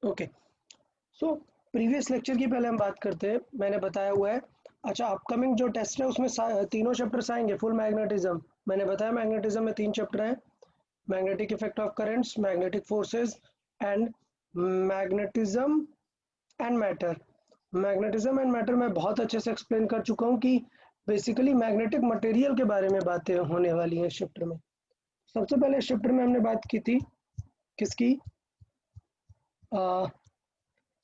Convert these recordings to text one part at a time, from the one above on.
Okay, so previous lecture की पहले हम बात करते हैं। मैंने बताया हुआ है, अच्छा अपकमिंग जो टेस्ट है उसमें तीनों चैप्टर्स आएंगे। फुल मैग्नेटिज्म, मैंने बताया मैग्नेटिज्म में 3 चैप्टर हैं, magnetic effect of currents, magnetic forces and magnetism and matter. Magnetism and matter मैं बहुत अच्छे से एक्सप्लेन कर चुका हूँ कि बेसिकली मैग्नेटिक मटेरियल के बारे में बातें होने वाली हैं इस चैप्टर में। सबसे पहले इस चैप्टर में हमने बात की थी किसकी,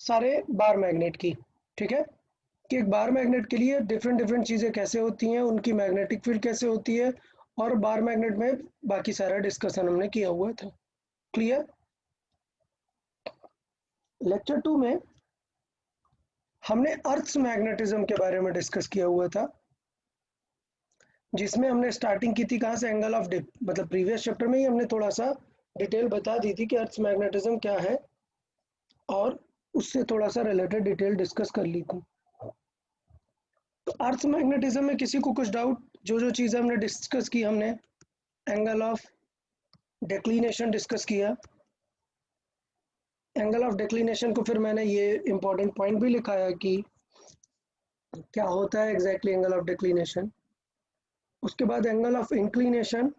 सारे बार मैग्नेट की। ठीक है, कि एक बार मैग्नेट के लिए डिफरेंट डिफरेंट चीज़ें कैसे होती हैं, उनकी मैग्नेटिक फील्ड कैसे होती है, और बार मैग्नेट में बाकी सारा डिस्कशन हमने किया हुआ था। क्लियर। लेक्चर 2 में हमने अर्थ्स मैग्नेटिज्म के बारे में डिस्कस किया हुआ था, जिसमें हमने स्टार्टिंग की थी कहाँ से, एंगल ऑफ डिप। मतलब प्रीवियस चैप्टर में ही हमने थोड़ा सा डिटेल बता दी थी कि अर्थ्स मैग्नेटिज्म क्या है, और उससे थोड़ा सा रिलेटेड डिटेल डिस्कस कर ली थी। तो अर्थ मैग्नेटिज्म में किसी को कुछ डाउट? जो जो चीज़ें हमने डिस्कस की, हमने एंगल ऑफ डिक्लिनेशन डिस्कस किया। एंगल ऑफ डिक्लिनेशन को फिर मैंने ये इंपॉर्टेंट पॉइंट भी लिखा है कि क्या होता है एग्जैक्टली एंगल ऑफ डिक्लिनेशन। उसके बाद एंगल ऑफ इंक्लिनेशन,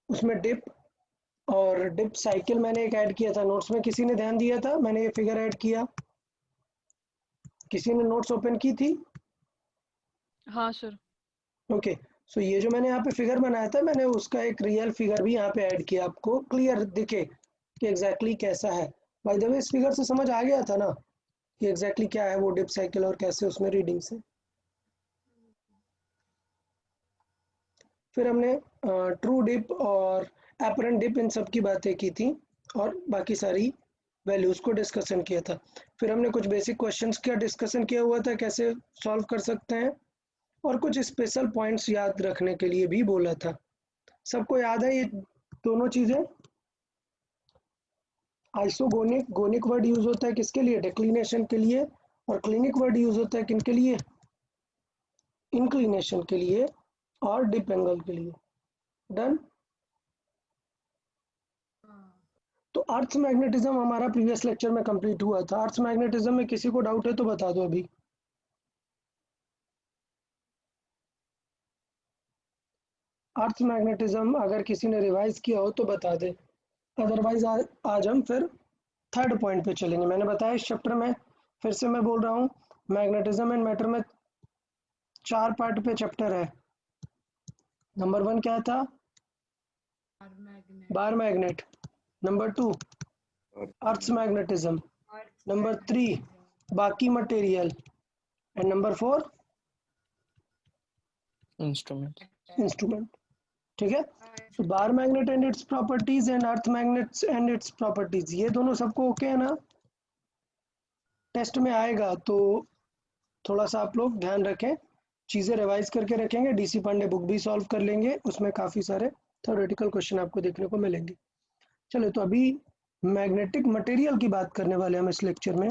उसमें डिप और डिप साइकिल मैंने एक ऐड किया था नोट्स में। किसी ने ध्यान दिया था? मैंने ये फिगर ऐड किया, किसी ने नोट्स ओपन की थी? हाँ सर। ओके, सो ये जो मैंने यहाँ पे फिगर बनाया था, मैंने उसका एक रियल फिगर भी यहाँ पे ऐड किया, आपको क्लियर दिखे कि एग्जैक्टली कैसा है। बाय द वे इस फिगर से समझ आ गया था ना कि एग्जैक्टली क्या है वो डिप साइकिल और कैसे उसमें रीडिंग्स है। फिर हमने ट्रू डिप और एपरेंट डिप इन सब की बातें की थी, और बाकी सारी वैल्यूज़ को डिस्कशन किया था। फिर हमने कुछ बेसिक क्वेश्चंस का डिस्कशन किया हुआ था, कैसे सॉल्व कर सकते हैं, और कुछ स्पेशल पॉइंट्स याद रखने के लिए भी बोला था। सबको याद है ये दोनों चीज़ें? आइसोगोनिक, गोनिक वर्ड यूज होता है किसके लिए? डिक्लिनेशन के लिए। और क्लिनिक वर्ड यूज होता है किनके लिए? इंक्लिनेशन के लिए और डिप एंगल के लिए। डन। तो अर्थ मैग्नेटिज्म हमारा प्रीवियस लेक्चर में कंप्लीट हुआ था। अर्थ मैग्नेटिज्म में किसी को डाउट है तो बता दो अभी। अर्थ मैग्नेटिज्म अगर किसी ने रिवाइज किया हो तो बता दे, अदरवाइज आज हम फिर थर्ड पॉइंट पे चलेंगे। मैंने बताया इस चैप्टर में, फिर से मैं बोल रहा हूँ, मैग्नेटिज्म एंड मैटर में 4 पार्ट पे चैप्टर है। नंबर 1 क्या था? Bar magnet. नंबर 2 अर्थ मैग्नेटिज्म। नंबर 3 बाकी material. And number 4 instrument. Instrument. ठीक है, तो bar magnet and its properties and earth magnets and its properties, ये दोनों सबको ओके है ना? टेस्ट में आएगा तो थोड़ा सा आप लोग ध्यान रखें, चीज़ें रिवाइज करके रखेंगे। डीसी पांडे बुक भी सॉल्व कर लेंगे, उसमें काफ़ी सारे थ्योरेटिकल क्वेश्चन आपको देखने को मिलेंगे। चलो, तो अभी मैग्नेटिक मटेरियल की बात करने वाले हम इस लेक्चर में।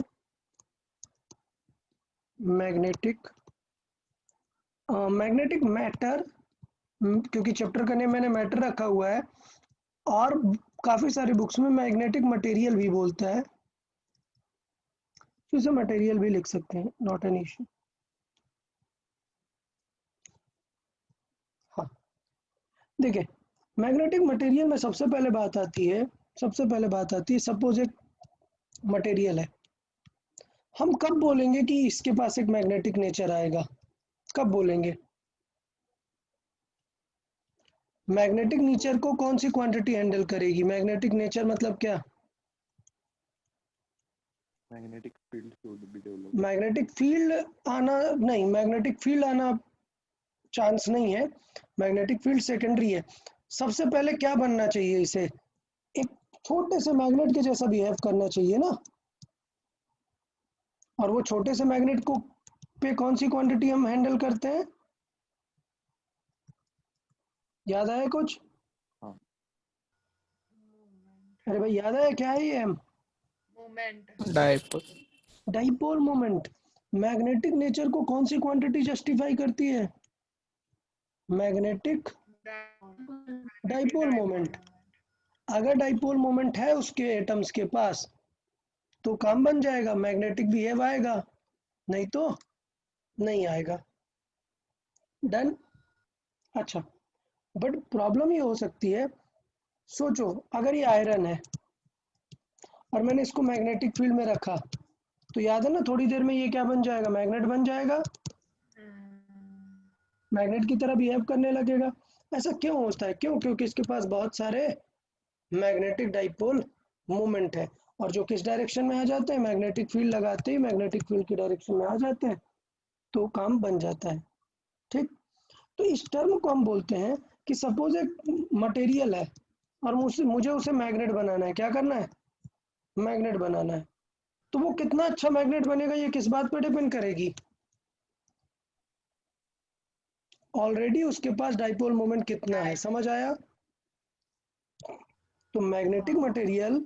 मैग्नेटिक मैग्नेटिक मैटर, क्योंकि चैप्टर का नेम मैंने मैटर रखा हुआ है, और काफ़ी सारी बुक्स में मैग्नेटिक मटेरियल भी बोलता है, तो इसे मटेरियल भी लिख सकते हैं, नॉट एन इशू। हाँ, देखिए, मैग्नेटिक मटेरियल में सबसे पहले बात आती है, सपोज एक मटेरियल है, हम कब बोलेंगे कि इसके पास एक मैग्नेटिक नेचर आएगा? कब बोलेंगे? मैग्नेटिक नेचर को कौन सी क्वांटिटी हैंडल करेगी? मैग्नेटिक नेचर मतलब क्या? Magnetic field should be develop. Magnetic field आना नहीं, मैग्नेटिक फील्ड आना चांस नहीं है, मैग्नेटिक फील्ड सेकेंडरी है। सबसे पहले क्या बनना चाहिए इसे? एक छोटे से मैग्नेट के जैसा बिहेव करना चाहिए ना। और वो छोटे से मैग्नेट को पे कौन सी क्वांटिटी हम हैंडल करते हैं? याद आया कुछ? हाँ। अरे भाई याद आया क्या है ये? हम dipole. Dipole moment. Magnetic nature को कौन सी क्वांटिटी जस्टिफाई करती है? Magnetic dipole moment. अगर डाइपोल मोमेंट है उसके एटम्स के पास तो काम बन जाएगा, मैग्नेटिक वेव आएगा, नहीं तो नहीं आएगा। डन। अच्छा, बट प्रॉब्लम ये हो सकती है, सोचो अगर ये आयरन है और मैंने इसको मैग्नेटिक फील्ड में रखा, तो याद है ना थोड़ी देर में ये क्या बन जाएगा, मैग्नेट बन जाएगा, मैग्नेट की तरह बिहेव करने लगेगा। ऐसा क्यों होता है, क्यों? क्योंकि इसके पास बहुत सारे मैग्नेटिक डाइपोल मोमेंट है, और जो किस डायरेक्शन में आ जाते हैं, मैग्नेटिक फील्ड लगाते ही मैग्नेटिक फील्ड की डायरेक्शन में आ जाते हैं, तो काम बन जाता है। ठीक, तो इस टर्म को हम बोलते हैं कि सपोज एक मटेरियल है और मुझे उसे मैग्नेट बनाना है। क्या करना है? मैग्नेट बनाना है। तो वो कितना अच्छा मैग्नेट बनेगा ये किस बात पर डिपेंड करेगी? ऑलरेडी उसके पास डाइपोल मोमेंट कितना है, समझ आया? तो मैग्नेटिक मटेरियल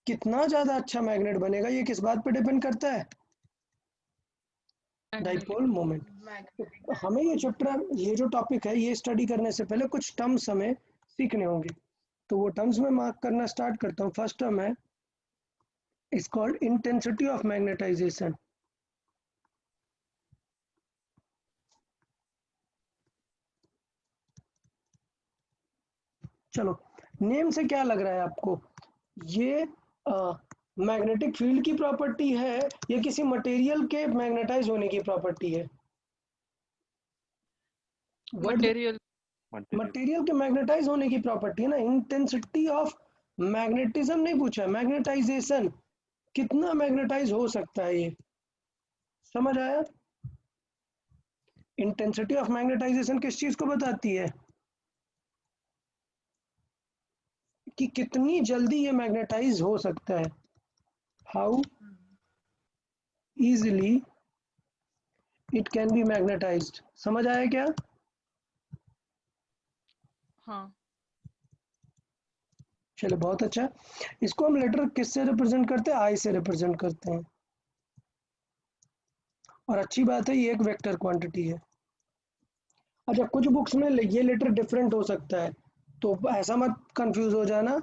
कितना ज्यादा अच्छा मैग्नेट बनेगा ये किस बात पर डिपेंड करता है? Dipole moment. हमें ये चैप्टर, ये जो टॉपिक है, ये स्टडी करने से पहले कुछ टर्म्स हमें सीखने होंगे, तो वो टर्म्स में मार्क करना स्टार्ट करता हूँ। फर्स्ट टर्म है, is called intensity of magnetization. चलो, नेम से क्या लग रहा है आपको, ये मैग्नेटिक फील्ड की प्रॉपर्टी है या किसी मटेरियल के मैग्नेटाइज होने की प्रॉपर्टी है? मटेरियल। मटेरियल के मैग्नेटाइज होने की प्रॉपर्टी है ना। इंटेंसिटी ऑफ मैग्नेटिज्म नहीं पूछा, मैग्नेटाइजेशन, कितना मैग्नेटाइज हो सकता है, ये समझ आया? इंटेंसिटी ऑफ मैग्नेटाइजेशन किस चीज को बताती है? कि कितनी जल्दी ये मैग्नेटाइज हो सकता है, how easily it can be magnetised. समझ आया क्या? हाँ। चलो बहुत अच्छा। इसको हम लेटर किससे रिप्रेजेंट करते हैं? आई से रिप्रेजेंट करते हैं, और अच्छी बात है ये एक वेक्टर क्वांटिटी है। अच्छा, कुछ बुक्स में ये लेटर डिफरेंट हो सकता है, तो ऐसा मत कंफ्यूज हो जाना,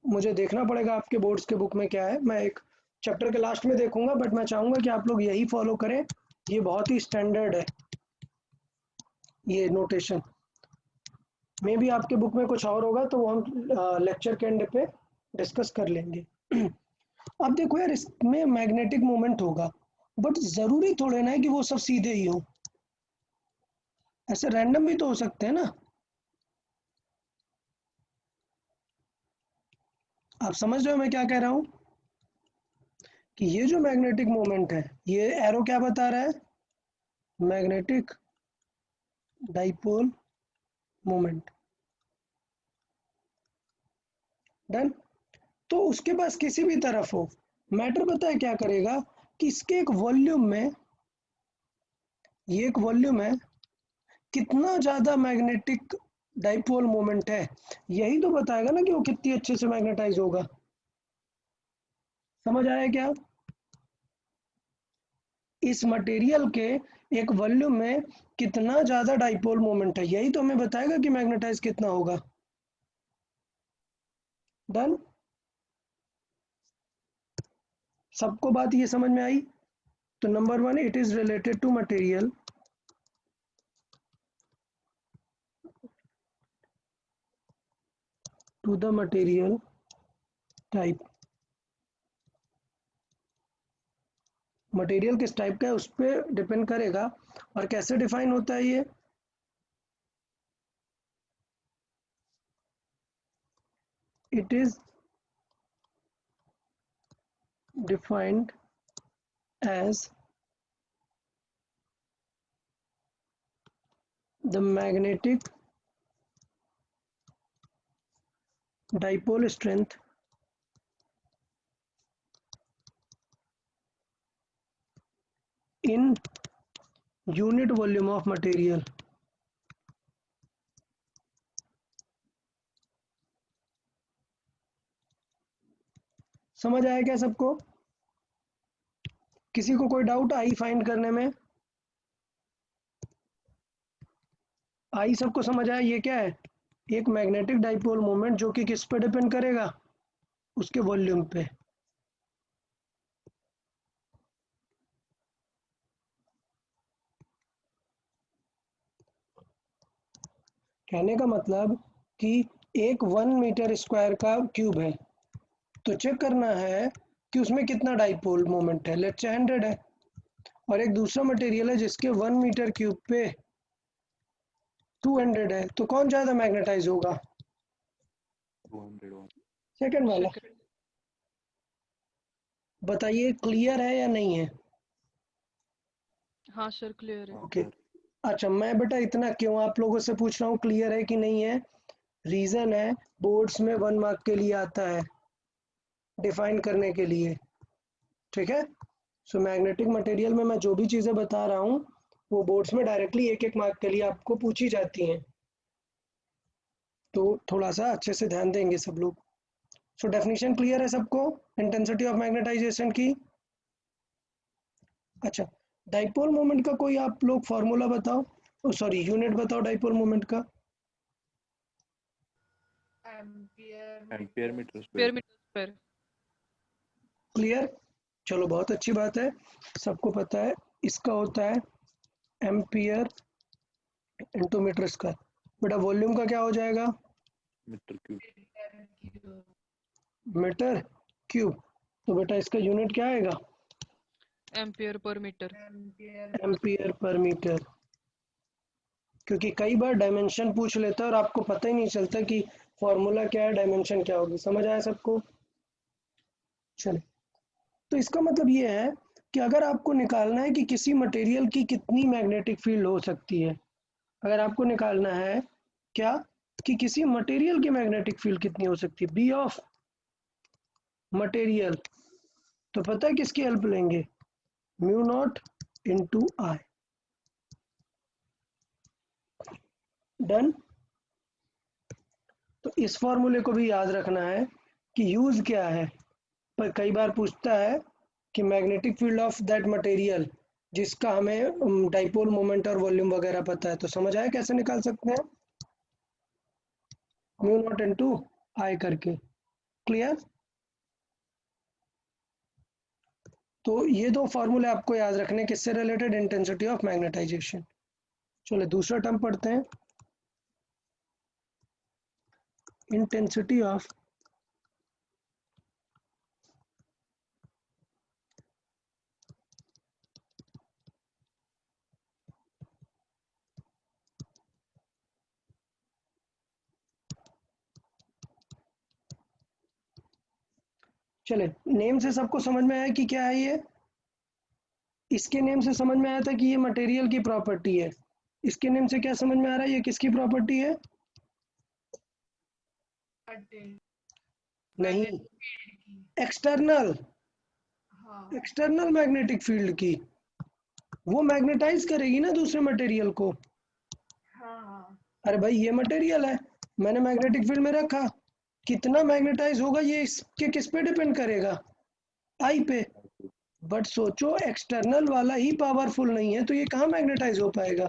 मुझे देखना पड़ेगा आपके बोर्ड्स के बुक में क्या है। मैं एक चैप्टर के लास्ट में देखूंगा, बट मैं चाहूंगा कि आप लोग यही फॉलो करें, ये बहुत ही स्टैंडर्ड है ये नोटेशन। मे भी आपके बुक में कुछ और होगा, तो वो हम लेक्चर के एंड पे डिस्कस कर लेंगे। अब देखो यार, इसमें मैग्नेटिक मोमेंट होगा, बट जरूरी थोड़े ना है कि वो सब सीधे ही हो, ऐसे रैंडम भी तो हो सकते हैं ना। आप समझ रहे हो मैं क्या कह रहा हूं? कि ये जो मैग्नेटिक मोमेंट है, ये एरो क्या बता रहा है? Magnetic dipole moment. डन। तो उसके पास किसी भी तरफ हो, मैटर पता है क्या करेगा, कि इसके एक वॉल्यूम में, ये एक वॉल्यूम है, कितना ज्यादा मैग्नेटिक डाइपोल मोमेंट है, यही तो बताएगा ना कि वो कितनी अच्छे से मैग्नेटाइज होगा। समझ आया क्या? इस मटेरियल के एक वॉल्यूम में कितना ज्यादा डाइपोल मोमेंट है, यही तो हमें बताएगा कि मैग्नेटाइज कितना होगा। डन। सबको बात ये समझ में आई? तो number one, it is related to material, to the material type। Material किस टाइप का है उस पर डिपेंड करेगा। और कैसे डिफाइन होता है ये? It is defined as the magnetic dipole strength in unit volume of material। समझ आया क्या सबको? किसी को कोई डाउट आई फाइंड करने में? आई सबको समझ आया? ये क्या है? एक मैग्नेटिक डाइपोल मोमेंट जो कि किस पे डिपेंड करेगा? उसके वॉल्यूम पे। कहने का मतलब कि एक 1 मीटर स्क्वायर का क्यूब है, तो चेक करना है कि उसमें कितना डाइपोल मोमेंट है। लेट्स से 100 है, और एक दूसरा मटेरियल है जिसके 1 मीटर क्यूब पे 200 है, तो कौन ज़्यादा मैग्नेटाइज होगा? 201. सेकंड वाला। सेकंड। बताइए क्लियर है या नहीं है? हाँ सर क्लियर है। ओके। अच्छा, मैं बेटा इतना क्यों आप लोगों से पूछ रहा हूँ क्लियर है कि नहीं है? रीज़न है, बोर्ड्स में 1 मार्क के लिए आता है डिफाइन करने के लिए, ठीक है। सो मैग्नेटिक मटेरियल में मैं जो भी चीज़ें बता रहा हूँ वो बोर्ड्स में डायरेक्टली एक एक मार्क के लिए आपको पूछी जाती हैं, तो थोड़ा सा अच्छे से ध्यान देंगे सब लोग। सो डेफिनेशन क्लियर है सबको इंटेंसिटी ऑफ मैग्नेटाइजेशन की? अच्छा, डाइपोल मोमेंट का कोई आप लोग फार्मूला बताओ, सॉरी यूनिट बताओ डाइपोल मोमेंट का। Ampere meter square. Pair meter square. Clear? चलो बहुत अच्छी बात है, सबको पता है। इसका होता है एम्पियर इंटू मीटर स्क्वायर। बेटा वॉल्यूम का क्या हो जाएगा? Meter cube. Meter cube. तो बेटा इसका यूनिट क्या आएगा? Ampere per metre. Ampere per metre. क्योंकि कई बार डायमेंशन पूछ लेता है और आपको पता ही नहीं चलता कि फॉर्मूला क्या है, डायमेंशन क्या होगी। समझ आया सबको? चले, तो इसका मतलब ये है कि अगर आपको निकालना है कि किसी मटेरियल की कितनी मैग्नेटिक फील्ड हो सकती है, अगर आपको निकालना है क्या कि किसी मटेरियल की मैग्नेटिक फील्ड कितनी हो सकती है, बी ऑफ मटेरियल, तो पता है किसकी हेल्प लेंगे? म्यू नॉट इंटू आई। डन। तो इस फॉर्मूले को भी याद रखना है कि यूज क्या है। पर कई बार पूछता है कि magnetic field of that material, जिसका हमें डाइपोल मोमेंट और वॉल्यूम वगैरह पता है, तो समझ आया कैसे निकाल सकते हैं? म्यू नॉट इनटू आई करके। क्लियर? तो ये दो फॉर्मूले आपको याद रखने, किससे रिलेटेड? Intensity of magnetization. चलो दूसरा टर्म पढ़ते हैं, इंटेंसिटी ऑफ चले, नेम से सबको समझ में आया कि क्या है ये? इसके नेम से समझ में आया था कि ये मटेरियल की प्रॉपर्टी है। इसके नेम से क्या समझ में आ रहा है, ये किसकी प्रॉपर्टी है? नहीं, एक्सटर्नल, एक्सटर्नल मैग्नेटिक फील्ड की। वो मैग्नेटाइज करेगी ना दूसरे मटेरियल को। अरे भाई ये मटेरियल है, मैंने मैग्नेटिक फील्ड में रखा, कितना मैग्नेटाइज होगा ये इसके किस पे डिपेंड करेगा? आई पे। बट सोचो एक्सटर्नल वाला ही पावरफुल नहीं है तो ये कहाँ मैग्नेटाइज हो पाएगा?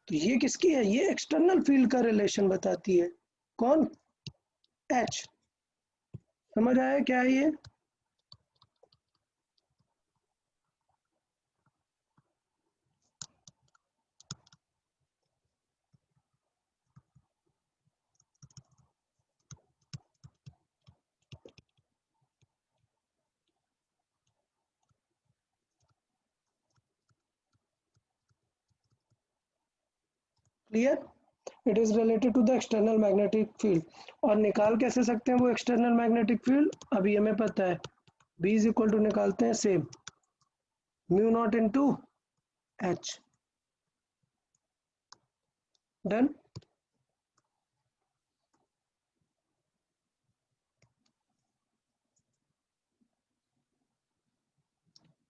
तो ये किसकी है? ये एक्सटर्नल फील्ड का रिलेशन बताती है। कौन? एच। समझ आया क्या है ये? Clear? It is related to the external magnetic field. और निकाल कैसे सकते हैं वो एक्सटर्नल मैग्नेटिक फील्ड? अभी हमें पता है, बी इज इक्वल टू निकालते हैं same, mu naught into H. Done.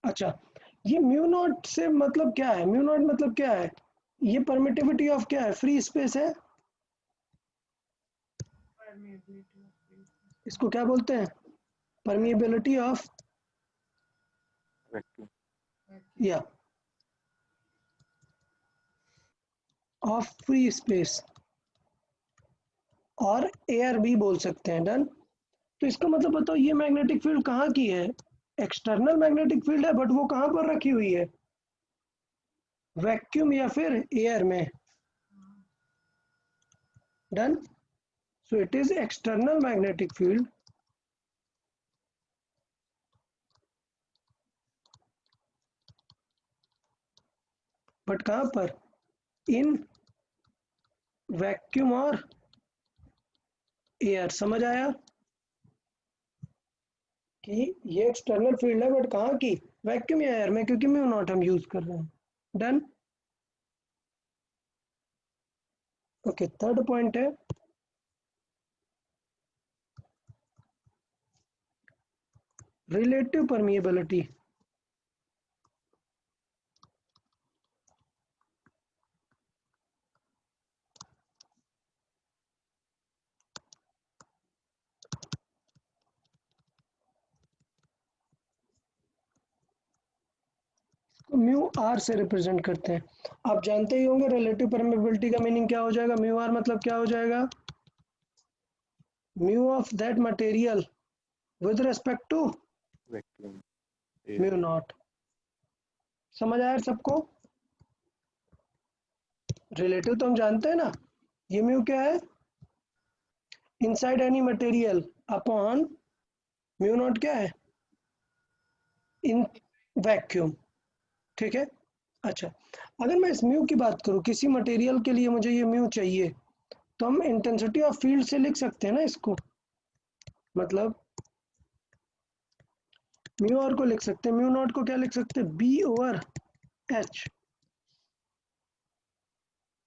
अच्छा, ये म्यू नॉट से मतलब क्या है? म्यू नॉट मतलब क्या है? ये परमिटिविटी ऑफ क्या है? फ्री स्पेस है। इसको क्या बोलते हैं? Permeability of, Vacuum. या ऑफ फ्री स्पेस। और एयर भी बोल सकते हैं। डन। तो इसका मतलब बताओ ये मैग्नेटिक फील्ड कहाँ की है? एक्सटर्नल मैग्नेटिक फील्ड है, बट वो कहाँ पर रखी हुई है? वैक्यूम या फिर एयर में। Done. So it is external magnetic field, but कहाँ पर? इन वैक्यूम और एयर। समझ आया कि ये एक्सटर्नल फील्ड है, बट कहाँ की? वैक्यूम या एयर में, क्योंकि म्यू नॉट हम यूज कर रहे हैं। डन। ओके, थर्ड पॉइंट है रिलेटिव परमिएबिलिटी। म्यू आर से रिप्रेजेंट करते हैं। आप जानते ही होंगे रिलेटिव परमिएबिलिटी का मीनिंग क्या हो जाएगा। म्यू आर मतलब क्या हो जाएगा? Mu of that material with respect to Vacuum. Mu Air. Naught. समझ आया सबको? रिलेटिव तो हम जानते हैं ना, ये म्यू क्या है? Inside any material upon mu naught क्या है? In vacuum. ठीक है। अच्छा, अगर मैं इस म्यू की बात करूं, किसी मटेरियल के लिए मुझे ये म्यू चाहिए, तो हम इंटेंसिटी ऑफ फील्ड से लिख सकते हैं ना इसको। मतलब म्यू आर को लिख सकते हैं, म्यू नॉट को क्या लिख सकते हैं? B over H.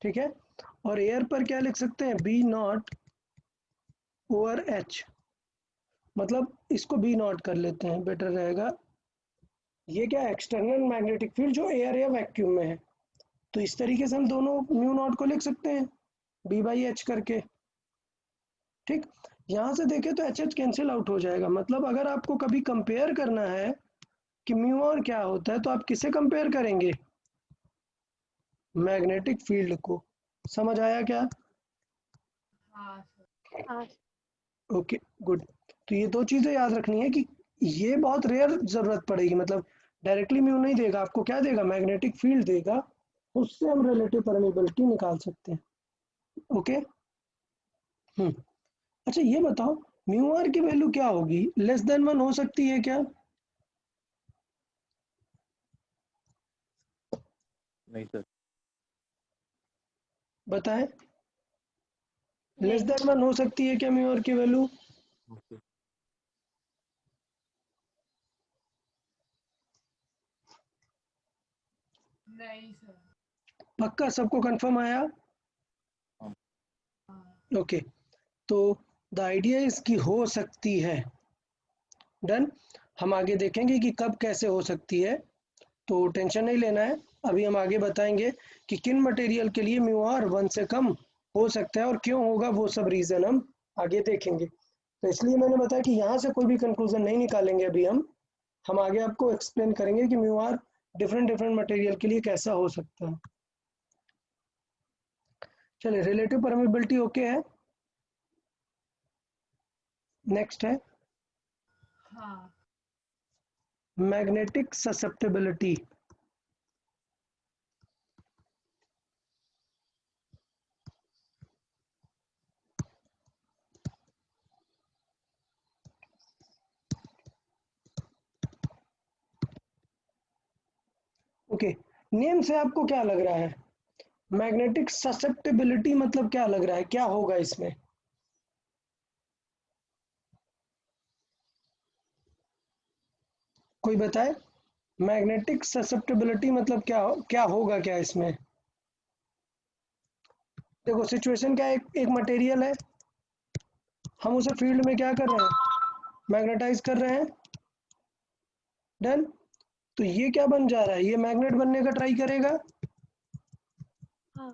ठीक है। और एयर पर क्या लिख सकते हैं? B naught over H. मतलब इसको बी नॉट कर लेते हैं, बेटर रहेगा। ये क्या है? एक्सटर्नल मैग्नेटिक फील्ड जो एयर या वैक्यूम में है। तो इस तरीके से हम दोनों म्यू नॉट को लिख सकते हैं, बी बाई एच करके। ठीक। यहाँ से देखें तो एच एच कैंसिल आउट हो जाएगा। मतलब अगर आपको कभी कंपेयर करना है कि म्यू और क्या होता है, तो आप किसे कंपेयर करेंगे? मैग्नेटिक फील्ड को। समझ आया क्या? हाँ सर। हाँ ओके, गुड। तो ये दो चीजें याद रखनी है कि ये बहुत रेयर जरूरत पड़ेगी। मतलब डायरेक्टली म्यू नहीं देगा आपको, क्या देगा? मैग्नेटिक फील्ड देगा। उससे हम रिलेटिव परमेबिलिटी निकाल सकते हैं। ओके। अच्छा, ये बताओ म्यू आर की वैल्यू क्या होगी? लेस देन 1 हो सकती है क्या? नहीं सर. बताएं। लेस नहीं देन 1 हो सकती है क्या म्यू आर की वैल्यू? Okay. नहीं सर। पक्का सबको कंफर्म आया? हाँ. ओके। तो द आइडिया इसकी हो सकती है। डन। हम आगे देखेंगे कि कब कैसे हो सकती है, तो टेंशन नहीं लेना है। अभी हम आगे बताएंगे कि किन मटेरियल के लिए म्यू आर 1 से कम हो सकता है और क्यों होगा, वो सब रीजन हम आगे देखेंगे। तो इसलिए मैंने बताया कि यहाँ से कोई भी कंक्लूजन नहीं निकालेंगे अभी हम आगे आपको एक्सप्लेन करेंगे कि mu r different different material के लिए कैसा हो सकता है। चलिए, रिलेटिव परमेबिलिटी ओके है। नेक्स्ट है हाँ। Magnetic susceptibility. ओके, नेम से आपको क्या लग रहा है? मैग्नेटिक ससेप्टेबिलिटी मतलब क्या लग रहा है, क्या होगा इसमें? कोई बताए। मैग्नेटिक ससेप्टेबिलिटी मतलब क्या होगा क्या इसमें? देखो सिचुएशन क्या है, एक मटेरियल है, हम उसे फील्ड में क्या कर रहे हैं? मैग्नेटाइज कर रहे हैं। डन। तो ये क्या बन जा रहा है? ये मैग्नेट बनने का ट्राई करेगा। हाँ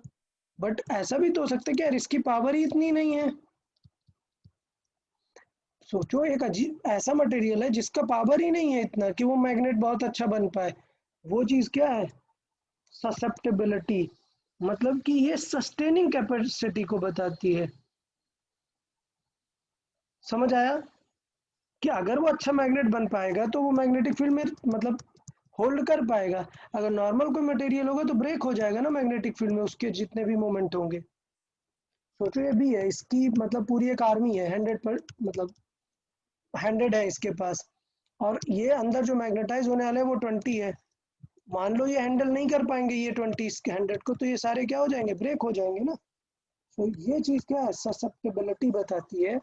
बट ऐसा भी तो हो सकता है कि यार इसकी पावर ही इतनी नहीं है। सोचो, एक अजीब ऐसा मटेरियल है जिसका पावर ही नहीं है इतना कि वो मैग्नेट बहुत अच्छा बन पाए। वो चीज क्या है? ससेप्टेबिलिटी। मतलब कि ये सस्टेनिंग कैपेसिटी को बताती है। समझ आया कि अगर वो अच्छा मैग्नेट बन पाएगा तो वो मैग्नेटिक फील्ड में मतलब होल्ड कर पाएगा। अगर नॉर्मल कोई मटेरियल होगा तो ब्रेक हो जाएगा ना मैग्नेटिक फील्ड में, उसके जितने भी मोमेंट होंगे। सोचो ये भी है, इसकी मतलब पूरी एक आर्मी है, 100 पर मतलब 100 है इसके पास, और ये अंदर जो मैग्नेटाइज होने वाले हैं वो 20 है। मान लो ये हैंडल नहीं कर पाएंगे ये 20 इसके 100 को, तो ये सारे क्या हो जाएंगे, ब्रेक हो जाएंगे ना। तो ये चीज क्या है, ससेप्टेबिलिटी बताती है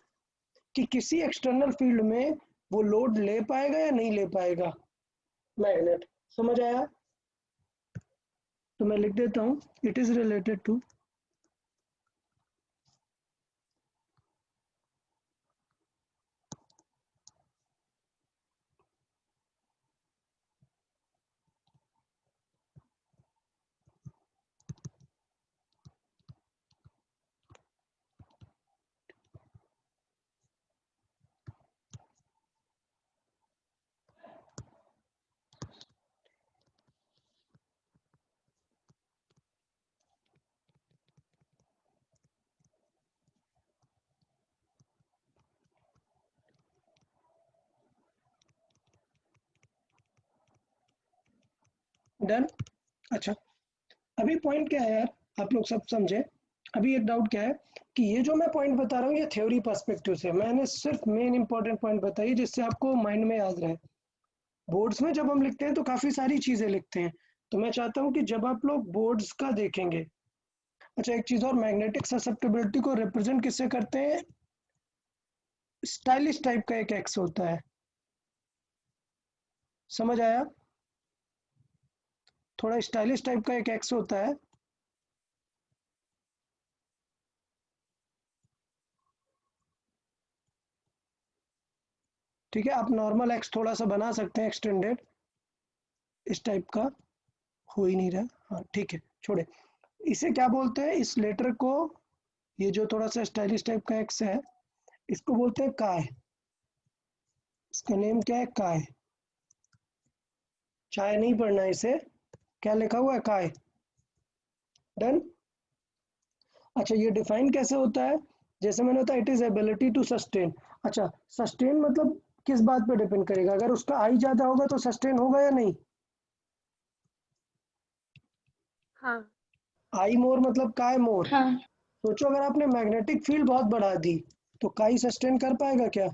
कि किसी एक्सटर्नल फील्ड में वो लोड ले पाएगा या नहीं ले पाएगा मैग्नेट। समझ आया? तो मैं लिख देता हूँ, it is related to done. अच्छा, अभी पॉइंट क्या है यार, आप लोग सब समझे? अभी एक डाउट क्या है कि ये जो मैं पॉइंट बता रहा हूँ ये थ्योरी पर्सपेक्टिव से, मैंने सिर्फ मेन इंपॉर्टेंट पॉइंट बताई जिससे आपको माइंड में याद रहे। बोर्ड्स में जब हम लिखते हैं तो काफी सारी चीजें लिखते हैं, तो मैं चाहता हूँ कि जब आप लोग बोर्ड्स का देखेंगे। अच्छा, एक चीज और, मैग्नेटिक ससेप्टेबिलिटी को रिप्रेजेंट किससे करते हैं? स्टाइलिश टाइप का एक एक्स होता है। समझ आया? थोड़ा स्टाइलिश टाइप का एक एक्स होता है। ठीक है, आप नॉर्मल एक्स थोड़ा सा बना सकते हैं एक्सटेंडेड, इस टाइप का। हो ही नहीं रहा, हाँ ठीक है, छोड़े। इसे क्या बोलते हैं इस लेटर को, ये जो थोड़ा सा स्टाइलिश टाइप का एक्स है, इसको बोलते हैं काय। इसका नेम क्या है? काय। चाय नहीं पढ़ना इसे, क्या लिखा हुआ है? काय। डन। अच्छा, ये डिफाइन कैसे होता है? जैसे मैंने बताया, it is ability to sustain. अच्छा, सस्टेन मतलब किस बात पे डिपेंड करेगा? अगर उसका आई ज्यादा होगा तो सस्टेन होगा या नहीं? हाँ। आई मोर मतलब काय मोर। हाँ। सोचो अगर आपने मैग्नेटिक फील्ड बहुत बढ़ा दी तो काई सस्टेन कर पाएगा क्या?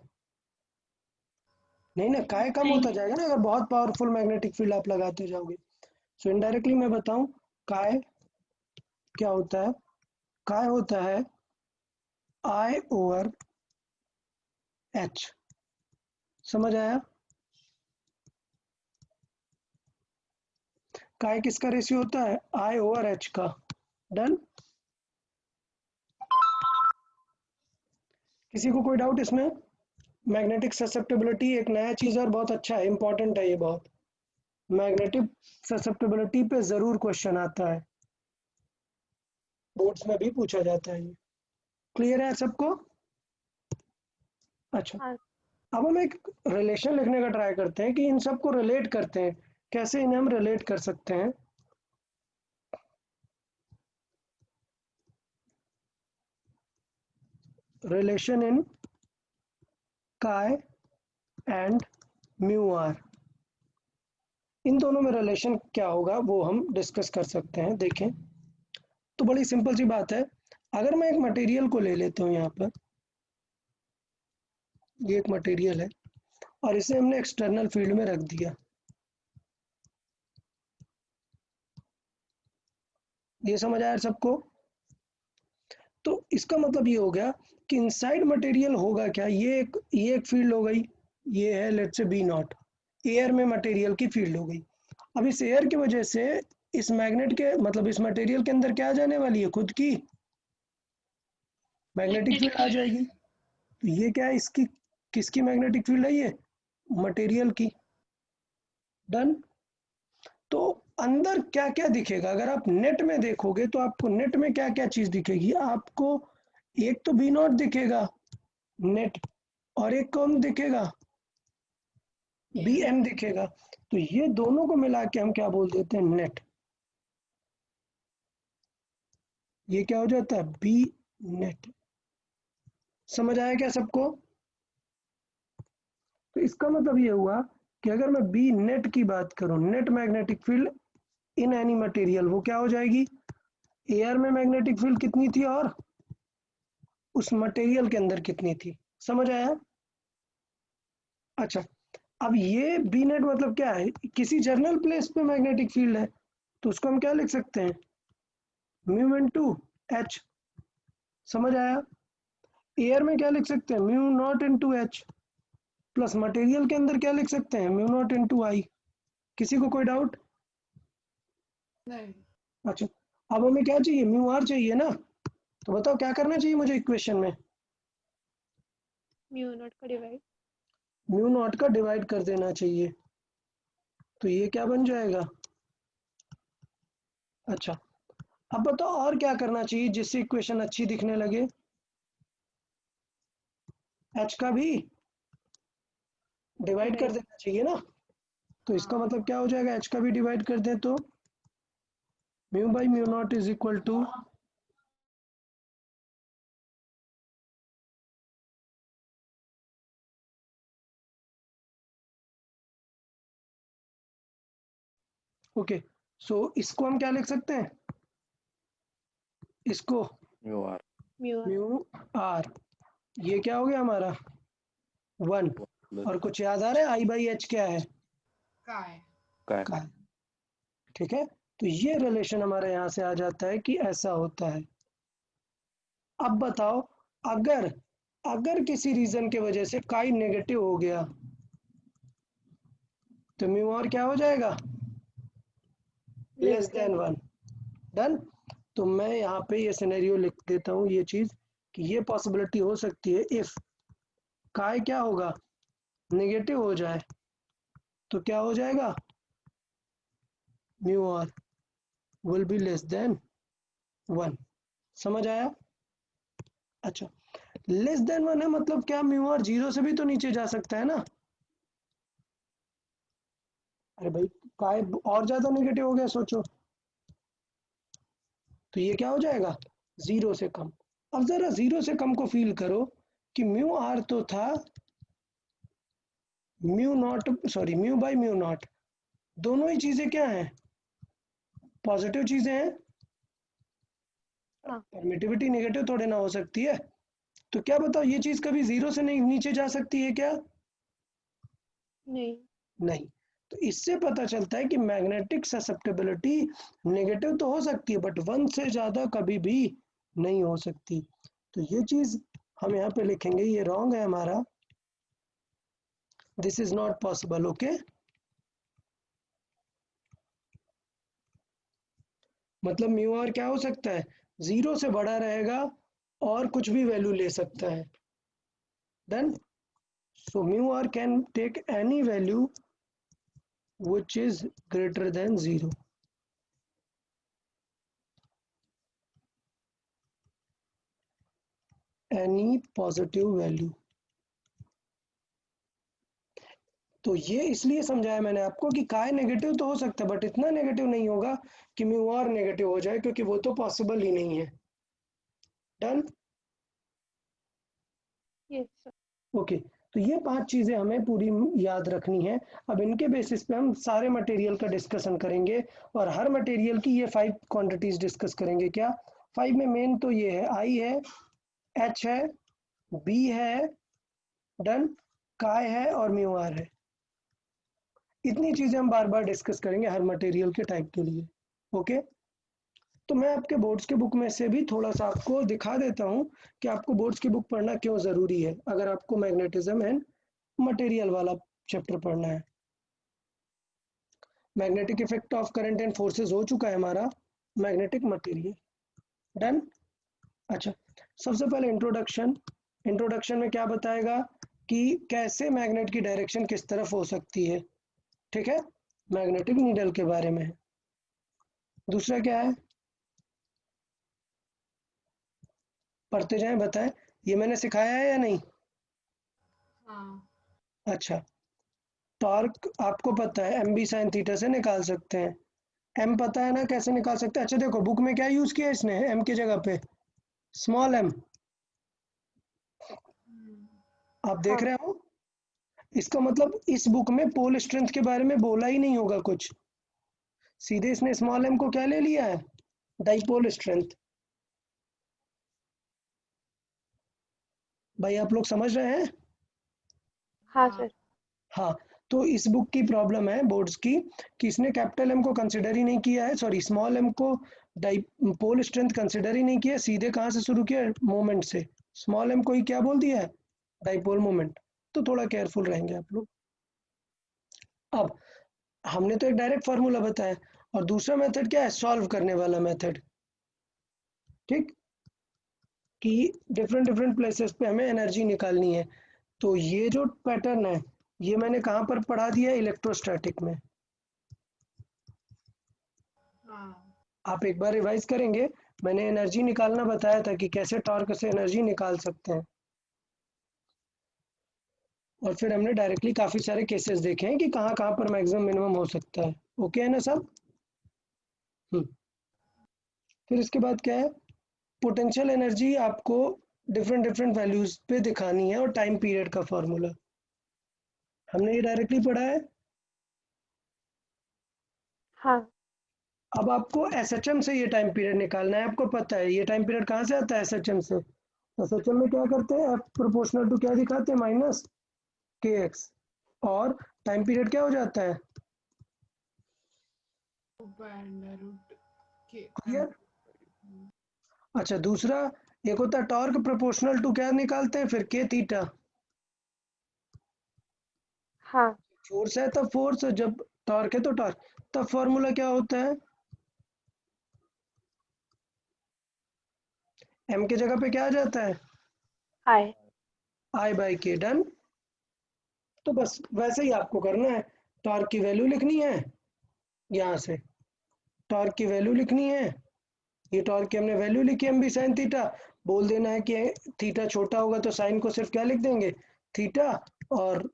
नहीं ना, काय कम नहीं। होता जाएगा ना अगर बहुत पावरफुल मैग्नेटिक फील्ड आप लगाते जाओगे। सो इनडायरेक्टली मैं बताऊं, काय क्या होता है? काय होता है आई ओवर एच। समझ आया? काय किसका रेशियो होता है? आई ओवर एच का। डन। किसी को कोई डाउट इसमें? मैग्नेटिक ससेप्टेबिलिटी एक नया चीज है और बहुत अच्छा है, इंपॉर्टेंट है ये बहुत। मैग्नेटिक ससेप्टेबिलिटी पे जरूर क्वेश्चन आता है, बोर्ड्स में भी पूछा जाता है ये। क्लियर है सबको? अच्छा, हाँ। अब हम एक रिलेशन लिखने का ट्राई करते हैं कि इन सबको रिलेट करते हैं, कैसे इन्हें हम रिलेट कर सकते हैं। रिलेशन इन काय एंड म्यू आर, इन दोनों में रिलेशन क्या होगा वो हम डिस्कस कर सकते हैं। देखें तो बड़ी सिंपल सी बात है, अगर मैं एक मटेरियल को ले लेता हूँ यहाँ पर, ये एक मटेरियल है और इसे हमने एक्सटर्नल फील्ड में रख दिया, ये समझ आया सबको? तो इसका मतलब ये हो गया कि इनसाइड मटेरियल होगा क्या, ये एक फील्ड हो गई, ये है let's say B naught, air में मटेरियल की फील्ड हो गई। अब इस एयर की वजह से इस मैग्नेट के मतलब इस मटेरियल के अंदर क्या आ जाने वाली है, खुद की मैग्नेटिक फील्ड आ जाएगी। तो ये क्या है, इसकी किसकी मैग्नेटिक फील्ड है? ये मटेरियल की। डन। तो अंदर क्या क्या दिखेगा, अगर आप नेट में देखोगे तो आपको नेट में क्या क्या चीज दिखेगी आपको? एक तो बी नॉट दिखेगा नेट, और एक कौन दिखेगा? बी एम दिखेगा। तो ये दोनों को मिला के हम क्या बोल देते हैं? नेट। ये क्या हो जाता है? B net. समझ आया क्या सबको? तो इसका मतलब ये हुआ कि अगर मैं बी नेट की बात करूं, net magnetic field in any material, वो क्या हो जाएगी, एयर में मैग्नेटिक फील्ड कितनी थी और उस मटेरियल के अंदर कितनी थी। समझ आया? अच्छा, अब ये बी नेट मतलब क्या है, किसी जर्नल प्लेस पे मैग्नेटिक फील्ड है, तो उसको हम क्या लिख सकते हैं, म्यू इनटू एच। समझ आया? एयर में क्या लिख सकते हैं, mu naught into H, plus material के अंदर क्या लिख सकते हैं, म्यू नॉट इनटू आई। किसी को कोई डाउट? नहीं। अच्छा, अब हमें क्या चाहिए, म्यू आर चाहिए ना, तो बताओ क्या करना चाहिए मुझे इक्वेशन में, म्यू नॉट का डिवाइड। म्यू नॉट का डिवाइड कर देना चाहिए, तो ये क्या बन जाएगा। अच्छा, अब बताओ और क्या करना चाहिए जिससे इक्वेशन अच्छी दिखने लगे, एच का भी डिवाइड कर देना चाहिए ना, तो इसका हाँ। मतलब क्या हो जाएगा, एच का भी डिवाइड कर दें तो mu by mu naught is equal to okay. So इसको हम क्या लिख सकते हैं, इसको mu r mu r. Mu r, ये क्या हो गया हमारा 1, प्लस और कुछ याद आ रहा है, आई बाई एच क्या है, का है। का का है। ठीक है, तो ये रिलेशन हमारे यहाँ से आ जाता है कि ऐसा होता है। अब बताओ, अगर अगर किसी रीजन के वजह से काई नेगेटिव हो गया, तो म्यू आर क्या हो जाएगा, लेस देन 1। डन। तो मैं यहाँ पे ये सिनेरियो लिख देता हूँ, ये चीज कि ये पॉसिबिलिटी हो सकती है, इफ काय क्या होगा, नेगेटिव हो जाए, तो क्या हो जाएगा, mu r will be less than 1। समझ आया? अच्छा, लेस देन 1 है मतलब क्या, म्यू आर 0 से भी तो नीचे जा सकता है ना। अरे भाई, काय और ज्यादा नेगेटिव हो गया सोचो, तो ये क्या हो जाएगा, 0 से कम। अब जरा 0 से कम को फील करो कि म्यू आर तो था mu naught, sorry mu by mu not, दोनों ही चीजें क्या हैं, पॉजिटिव चीजें हैं, हाँ। परमिटिविटी नेगेटिव थोड़े ना हो सकती है, तो क्या बताओ ये चीज कभी 0 से नहीं नीचे जा सकती है क्या, नहीं। नहीं। तो इससे पता चलता है कि मैग्नेटिक ससेप्टेबिलिटी नेगेटिव तो हो सकती है, बट 1 से ज्यादा कभी भी नहीं हो सकती। तो ये चीज हम यहाँ पे लिखेंगे, ये रॉन्ग है हमारा, this is not possible. Okay, मतलब म्यू आर क्या हो सकता है, 0 से बड़ा रहेगा और कुछ भी वैल्यू ले सकता है। Done. So mu r can take any value which is greater than 0। any positive value। तो ये इसलिए समझाया मैंने आपको कि काय नेगेटिव तो हो सकता है, बट इतना नेगेटिव नहीं होगा कि म्यू आर नेगेटिव हो जाए, क्योंकि वो तो पॉसिबल ही नहीं है। डन। Yes sir. ओके, तो ये 5 चीजें हमें पूरी याद रखनी है। अब इनके बेसिस पे हम सारे मटेरियल का डिस्कशन करेंगे, और हर मटेरियल की ये 5 क्वांटिटीज डिस्कस करेंगे। क्या 5 में मेन तो ये है, आई है, एच है, बी है, डन, काय है और म्यू आर है। इतनी चीजें हम बार बार डिस्कस करेंगे हर मटेरियल के टाइप के लिए। ओके, तो मैं आपके बोर्ड्स के बुक में से भी थोड़ा सा आपको दिखा देता हूँ कि आपको बोर्ड्स की बुक पढ़ना क्यों जरूरी है, अगर आपको मैग्नेटिज्म एंड मटेरियल वाला चैप्टर पढ़ना है। Magnetic effect of current and forces हो चुका है हमारा, मैग्नेटिक मटेरियल। डन। अच्छा, सबसे पहले इंट्रोडक्शन। इंट्रोडक्शन में क्या बताएगा कि कैसे मैग्नेट की डायरेक्शन किस तरफ हो सकती है। ठीक है, मैग्नेटिक नीडल के बारे में। दूसरा क्या है, पढ़ते जाएं, बताएं, ये मैंने सिखाया है या नहीं। हाँ। अच्छा, टॉर्क आपको पता है, एम बी साइन थीटा से निकाल सकते हैं। एम पता है ना कैसे निकाल सकते हैं। अच्छा देखो, बुक में क्या यूज किया इसने एम की जगह पे, स्मॉल एम। आप देख हाँ। रहे हो, इसका मतलब इस बुक में पोल स्ट्रेंथ के बारे में बोला ही नहीं होगा कुछ, सीधे इसने स्मॉल एम को क्या ले लिया है, डाइपोल स्ट्रेंथ। भाई आप लोग समझ रहे हैं? हाँ हाँ सर। हाँ, तो इस बुक की प्रॉब्लम है बोर्ड्स की कि इसने कैपिटल एम को कंसिडर ही नहीं किया है, सॉरी स्मॉल एम को डाइपोल स्ट्रेंथ कंसिडर ही नहीं किया, सीधे कहाँ से शुरू किया, मोमेंट से। स्मॉल एम को ही क्या बोल दिया है, डाइपोल मोमेंट। तो थोड़ा केयरफुल रहेंगे आप लोग। अब हमने तो एक डायरेक्ट फार्मूला बताया, और दूसरा मेथड क्या है, सॉल्व करने वाला मेथड। ठीक, कि डिफरेंट डिफरेंट प्लेसेस पे हमें एनर्जी निकालनी है। तो ये जो पैटर्न है ये मैंने कहाँ पर पढ़ा दिया, इलेक्ट्रोस्टैटिक में। हाँ आप एक बार रिवाइज करेंगे, मैंने एनर्जी निकालना बताया था कि कैसे टॉर्क से एनर्जी निकाल सकते हैं, और फिर हमने डायरेक्टली काफी सारे केसेस देखे हैं कि कहाँ कहाँ पर मैक्सिमम मिनिमम हो सकता है। ओके है ना सब? फिर इसके बाद क्या है, पोटेंशियल एनर्जी आपको डिफरेंट डिफरेंट वैल्यूज पे दिखानी है, और टाइम पीरियड का फॉर्मूला हमने ये डायरेक्टली पढ़ा है। हाँ अब आपको एसएचएम से ये टाइम पीरियड निकालना है। आपको पता है ये टाइम पीरियड कहाँ से आता है, एसएचएम से। एसएचएम में क्या करते हैं, एफ प्रोपोर्शनल टू क्या दिखाते हैं, माइनस के एक्स, और टाइम पीरियड क्या हो जाता है, के क्लियर। अच्छा, दूसरा एक होता है टॉर्क प्रोपोर्शनल टू क्या निकालते हैं फिर, के थीटा। हाँ फोर्स है तब फोर्स, जब टॉर्क है तो टॉर्क। तब फॉर्मूला क्या होता है, एम की जगह पे क्या आ जाता है, आए। आई बाई के। डन। तो बस वैसे ही आपको करना है, टॉर्क की वैल्यू लिखनी है, यहाँ से टॉर्क की वैल्यू लिखनी है, ये टॉर्क की हमने वैल्यू लिखी एम बी साइन थीटा। बोल देना है कि थीटा छोटा होगा तो साइन को सिर्फ क्या लिख देंगे, थीटा, और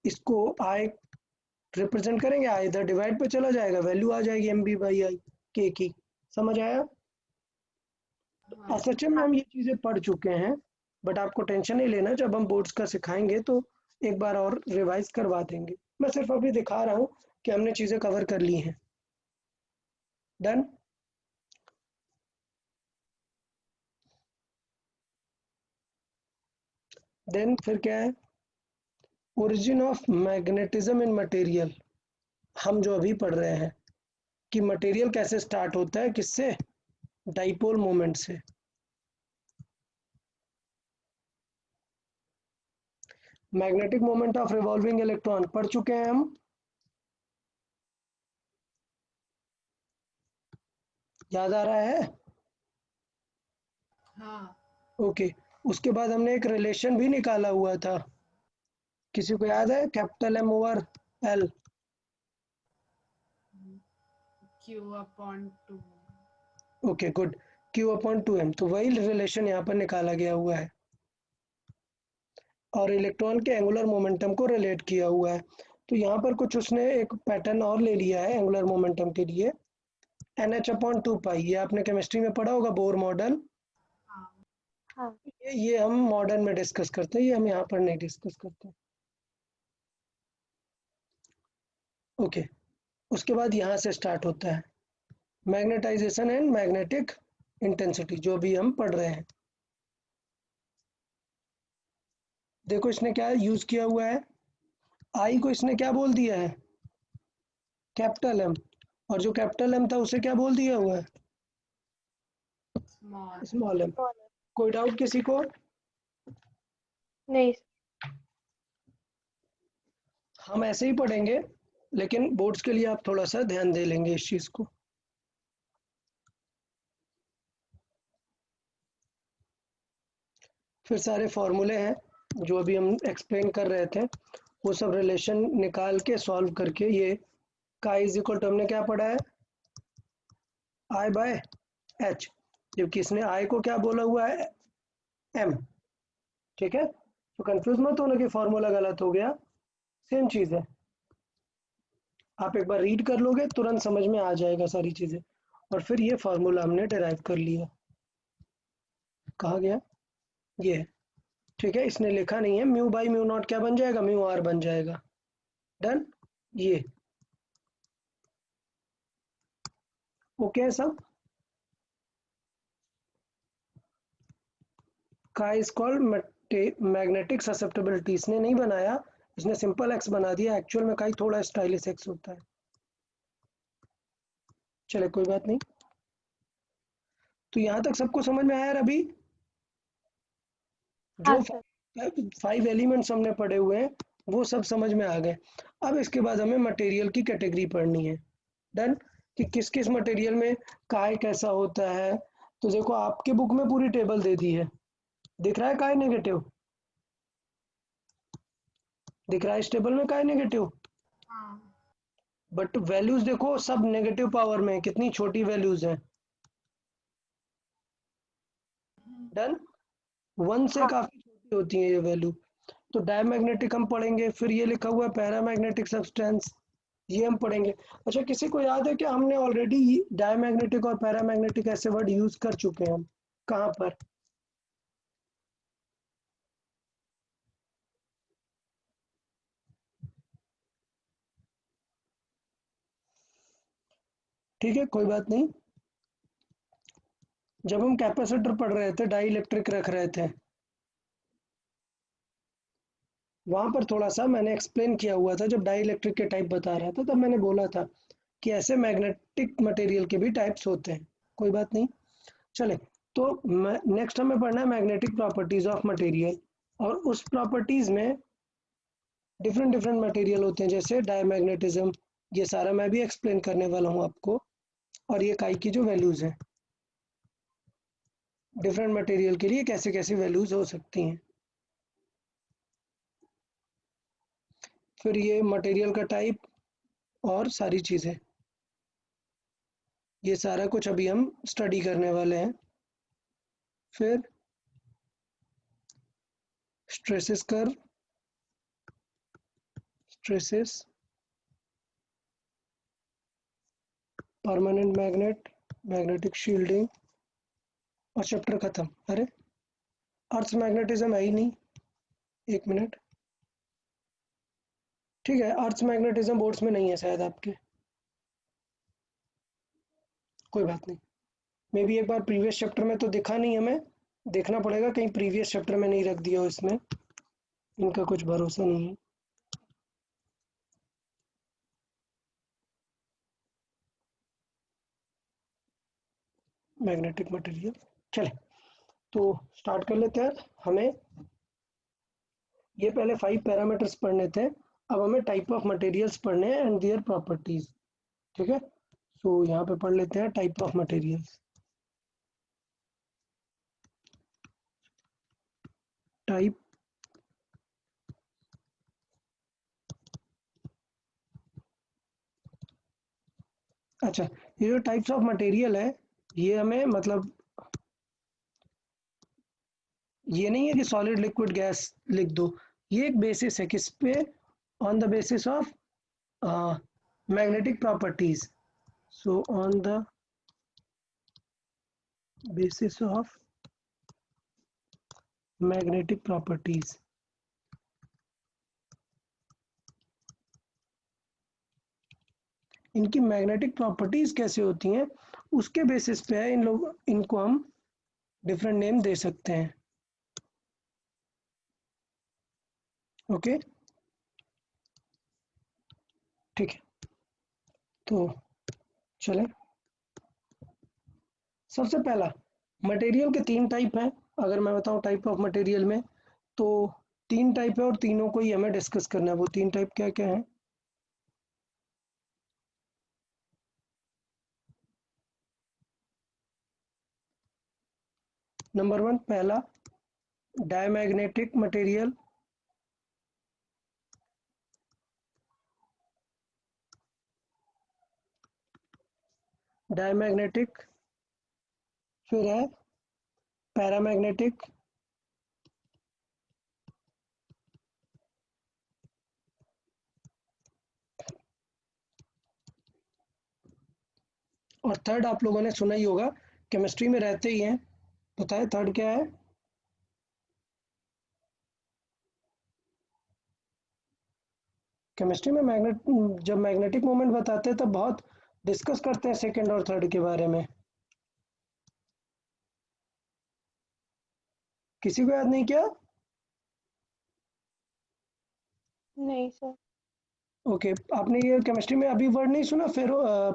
इसको आई रिप्रेजेंट करेंगे, आई इधर डिवाइड पे चला जाएगा, वैल्यू आ जाएगी एम बी बाई आई के की। समझ आया? हाँ एसएचएम में हम ये चीजें पढ़ चुके हैं, बट आपको टेंशन नहीं लेना, जब हम बोर्ड्स का सिखाएंगे तो एक बार और रिवाइज करवा देंगे। मैं सिर्फ अभी दिखा रहा हूँ कि हमने चीजें कवर कर ली हैं। डन। देन फिर क्या है, origin of magnetism in material. हम जो अभी पढ़ रहे हैं कि मटेरियल कैसे स्टार्ट होता है, किससे, डाइपोल मोमेंट से। Magnetic moment of revolving electron पढ़ चुके हैं हम, याद आ रहा है? हाँ ओके। उसके बाद हमने एक रिलेशन भी निकाला हुआ था, किसी को याद है, capital M over L. Q/2 okay good, Q upon two M. तो वही रिलेशन यहाँ पर निकाला गया हुआ है, और इलेक्ट्रॉन के एंगुलर मोमेंटम को रिलेट किया हुआ है। तो यहाँ पर कुछ उसने एक पैटर्न और ले लिया है एंगुलर मोमेंटम के लिए, एन एच अपॉन टू पाई। ये आपने केमिस्ट्री में पढ़ा होगा, बोर मॉडल। हाँ हाँ ये हम मॉडर्न में डिस्कस करते हैं, ये हम यहाँ पर नहीं डिस्कस करते। ओके, उसके बाद यहाँ से स्टार्ट होता है मैग्नेटाइजेशन एंड मैग्नेटिक इंटेंसिटी, जो भी हम पढ़ रहे हैं। देखो इसने क्या यूज किया हुआ है, आई को इसने क्या बोल दिया है, कैपिटल एम, और जो कैपिटल एम था उसे क्या बोल दिया हुआ है, small स्मॉल एम। कोई डाउट किसी को? नहीं हम ऐसे ही पढ़ेंगे, लेकिन बोर्ड्स के लिए आप थोड़ा सा ध्यान दे लेंगे इस चीज को। फिर सारे फॉर्मूले हैं जो अभी हम एक्सप्लेन कर रहे थे, वो सब रिलेशन निकाल के सॉल्व करके, ये काई इज इक्वल टू हमने क्या पढ़ा है, आई बाय एच, जबकि इसने आई को क्या बोला हुआ है, एम। ठीक है, तो कंफ्यूज मत होना कि फॉर्मूला गलत हो गया, सेम चीज है। आप एक बार रीड कर लोगे तुरंत समझ में आ जाएगा सारी चीजें। और फिर ये फॉर्मूला हमने डिराइव कर लिया, कहा गया ये है। ठीक है, इसने लिखा नहीं है, म्यू बाई म्यू नॉट क्या बन जाएगा, म्यू आर बन जाएगा। डन, ये ओके है सब। काय इज कॉल्ड मैग्नेटिक ससेप्टेबिलिटी, इसने नहीं बनाया, इसने सिंपल एक्स बना दिया, एक्चुअल में काय थोड़ा स्टाइलिश एक्स होता है। चले कोई बात नहीं। तो यहां तक सबको समझ में आया यार अभी? हाँ जो सर। 5 एलिमेंट्स हमने पढ़े हुए हैं वो सब समझ में आ गए। अब इसके बाद हमें मटेरियल की कैटेगरी पढ़नी है। डन, कि किस किस मटेरियल में काय कैसा होता है। तो देखो आपके बुक में पूरी टेबल दे दी है, दिख रहा है काय नेगेटिव, दिख रहा है इस टेबल में काय नेगेटिव, हाँ बट वैल्यूज देखो सब नेगेटिव पावर में है, कितनी छोटी वैल्यूज हैं। डन, 1 से हाँ काफी छोटी होती है ये वैल्यू। तो डायमैग्नेटिक हम पढ़ेंगे, फिर ये लिखा हुआ है पैरामैग्नेटिक सब्सटेंस, ये हम पढ़ेंगे। अच्छा, किसी को याद है कि हमने ऑलरेडी डायमैग्नेटिक और पैरामैग्नेटिक ऐसे वर्ड यूज कर चुके हैं हम, कहाँ पर? ठीक है, कोई बात नहीं। जब हम कैपेसिटर पढ़ रहे थे, डाई इलेक्ट्रिक रख रहे थे, वहां पर थोड़ा सा मैंने एक्सप्लेन किया हुआ था, जब डाई इलेक्ट्रिक के टाइप बता रहा था तब मैंने बोला था कि ऐसे मैग्नेटिक मटेरियल के भी टाइप्स होते हैं। कोई बात नहीं, चले। तो नेक्स्ट हमें पढ़ना है मैग्नेटिक प्रॉपर्टीज ऑफ मटेरियल, और उस प्रॉपर्टीज में डिफरेंट डिफरेंट मटेरियल होते हैं, जैसे डायमैग्नेटिज्म, ये सारा मैं भी एक्सप्लेन करने वाला हूँ आपको। और ये काई की जो वैल्यूज हैं, डिफरेंट मटेरियल के लिए कैसे कैसे वैल्यूज हो सकती हैं। फिर ये मटेरियल का टाइप और सारी चीज़ें, ये सारा कुछ अभी हम स्टडी करने वाले हैं। फिर stresses curve, stresses, permanent magnet, magnetic shielding, और चैप्टर खत्म। अरे, अर्थ मैग्नेटिज्म है ही नहीं, एक मिनट। ठीक है, अर्थ मैग्नेटिज्म बोर्ड्स में नहीं है शायद आपके, कोई बात नहीं। मे भी एक बार प्रीवियस चैप्टर में तो दिखा नहीं, हमें देखना पड़ेगा कहीं प्रीवियस चैप्टर में नहीं रख दिया हो इसमें, इनका कुछ भरोसा नहीं है। मैग्नेटिक मटेरियल, चले तो स्टार्ट कर लेते हैं। हमें ये पहले 5 पैरामीटर्स पढ़ने थे, अब हमें टाइप ऑफ मटेरियल्स पढ़ने हैं एंड देयर प्रॉपर्टीज। ठीक है, सो यहाँ पे पढ़ लेते हैं टाइप ऑफ मटेरियल्स। टाइप, अच्छा, ये जो टाइप्स ऑफ मटेरियल है, ये हमें मतलब ये नहीं है कि सॉलिड लिक्विड गैस लिख दो, ये एक बेसिस है, किस पे? On the basis of magnetic properties. So on the basis of magnetic properties, इनकी मैग्नेटिक प्रॉपर्टीज कैसे होती हैं उसके बेसिस पे है, इन लोग इनको हम डिफरेंट नेम दे सकते हैं। ओके, ठीक है, तो चलें। सबसे पहला, मटेरियल के 3 टाइप हैं। अगर मैं बताऊं टाइप ऑफ मटेरियल में, तो 3 टाइप है और तीनों को ही हमें डिस्कस करना है। वो 3 टाइप क्या क्या है? नंबर 1, पहला डायमैग्नेटिक मटेरियल, डायमैग्नेटिक। फिर है पैरामैग्नेटिक, और थर्ड आप लोगों ने सुना ही होगा, केमिस्ट्री में रहते ही हैं, बताए थर्ड क्या है? केमिस्ट्री में जब मैग्नेटिक मोमेंट बताते हैं तब बहुत डिस्कस करते हैं सेकंड और थर्ड के बारे में। किसी को याद नहीं क्या? नहीं सर। ओके, आपने ये केमिस्ट्री में अभी वर्ड नहीं सुना,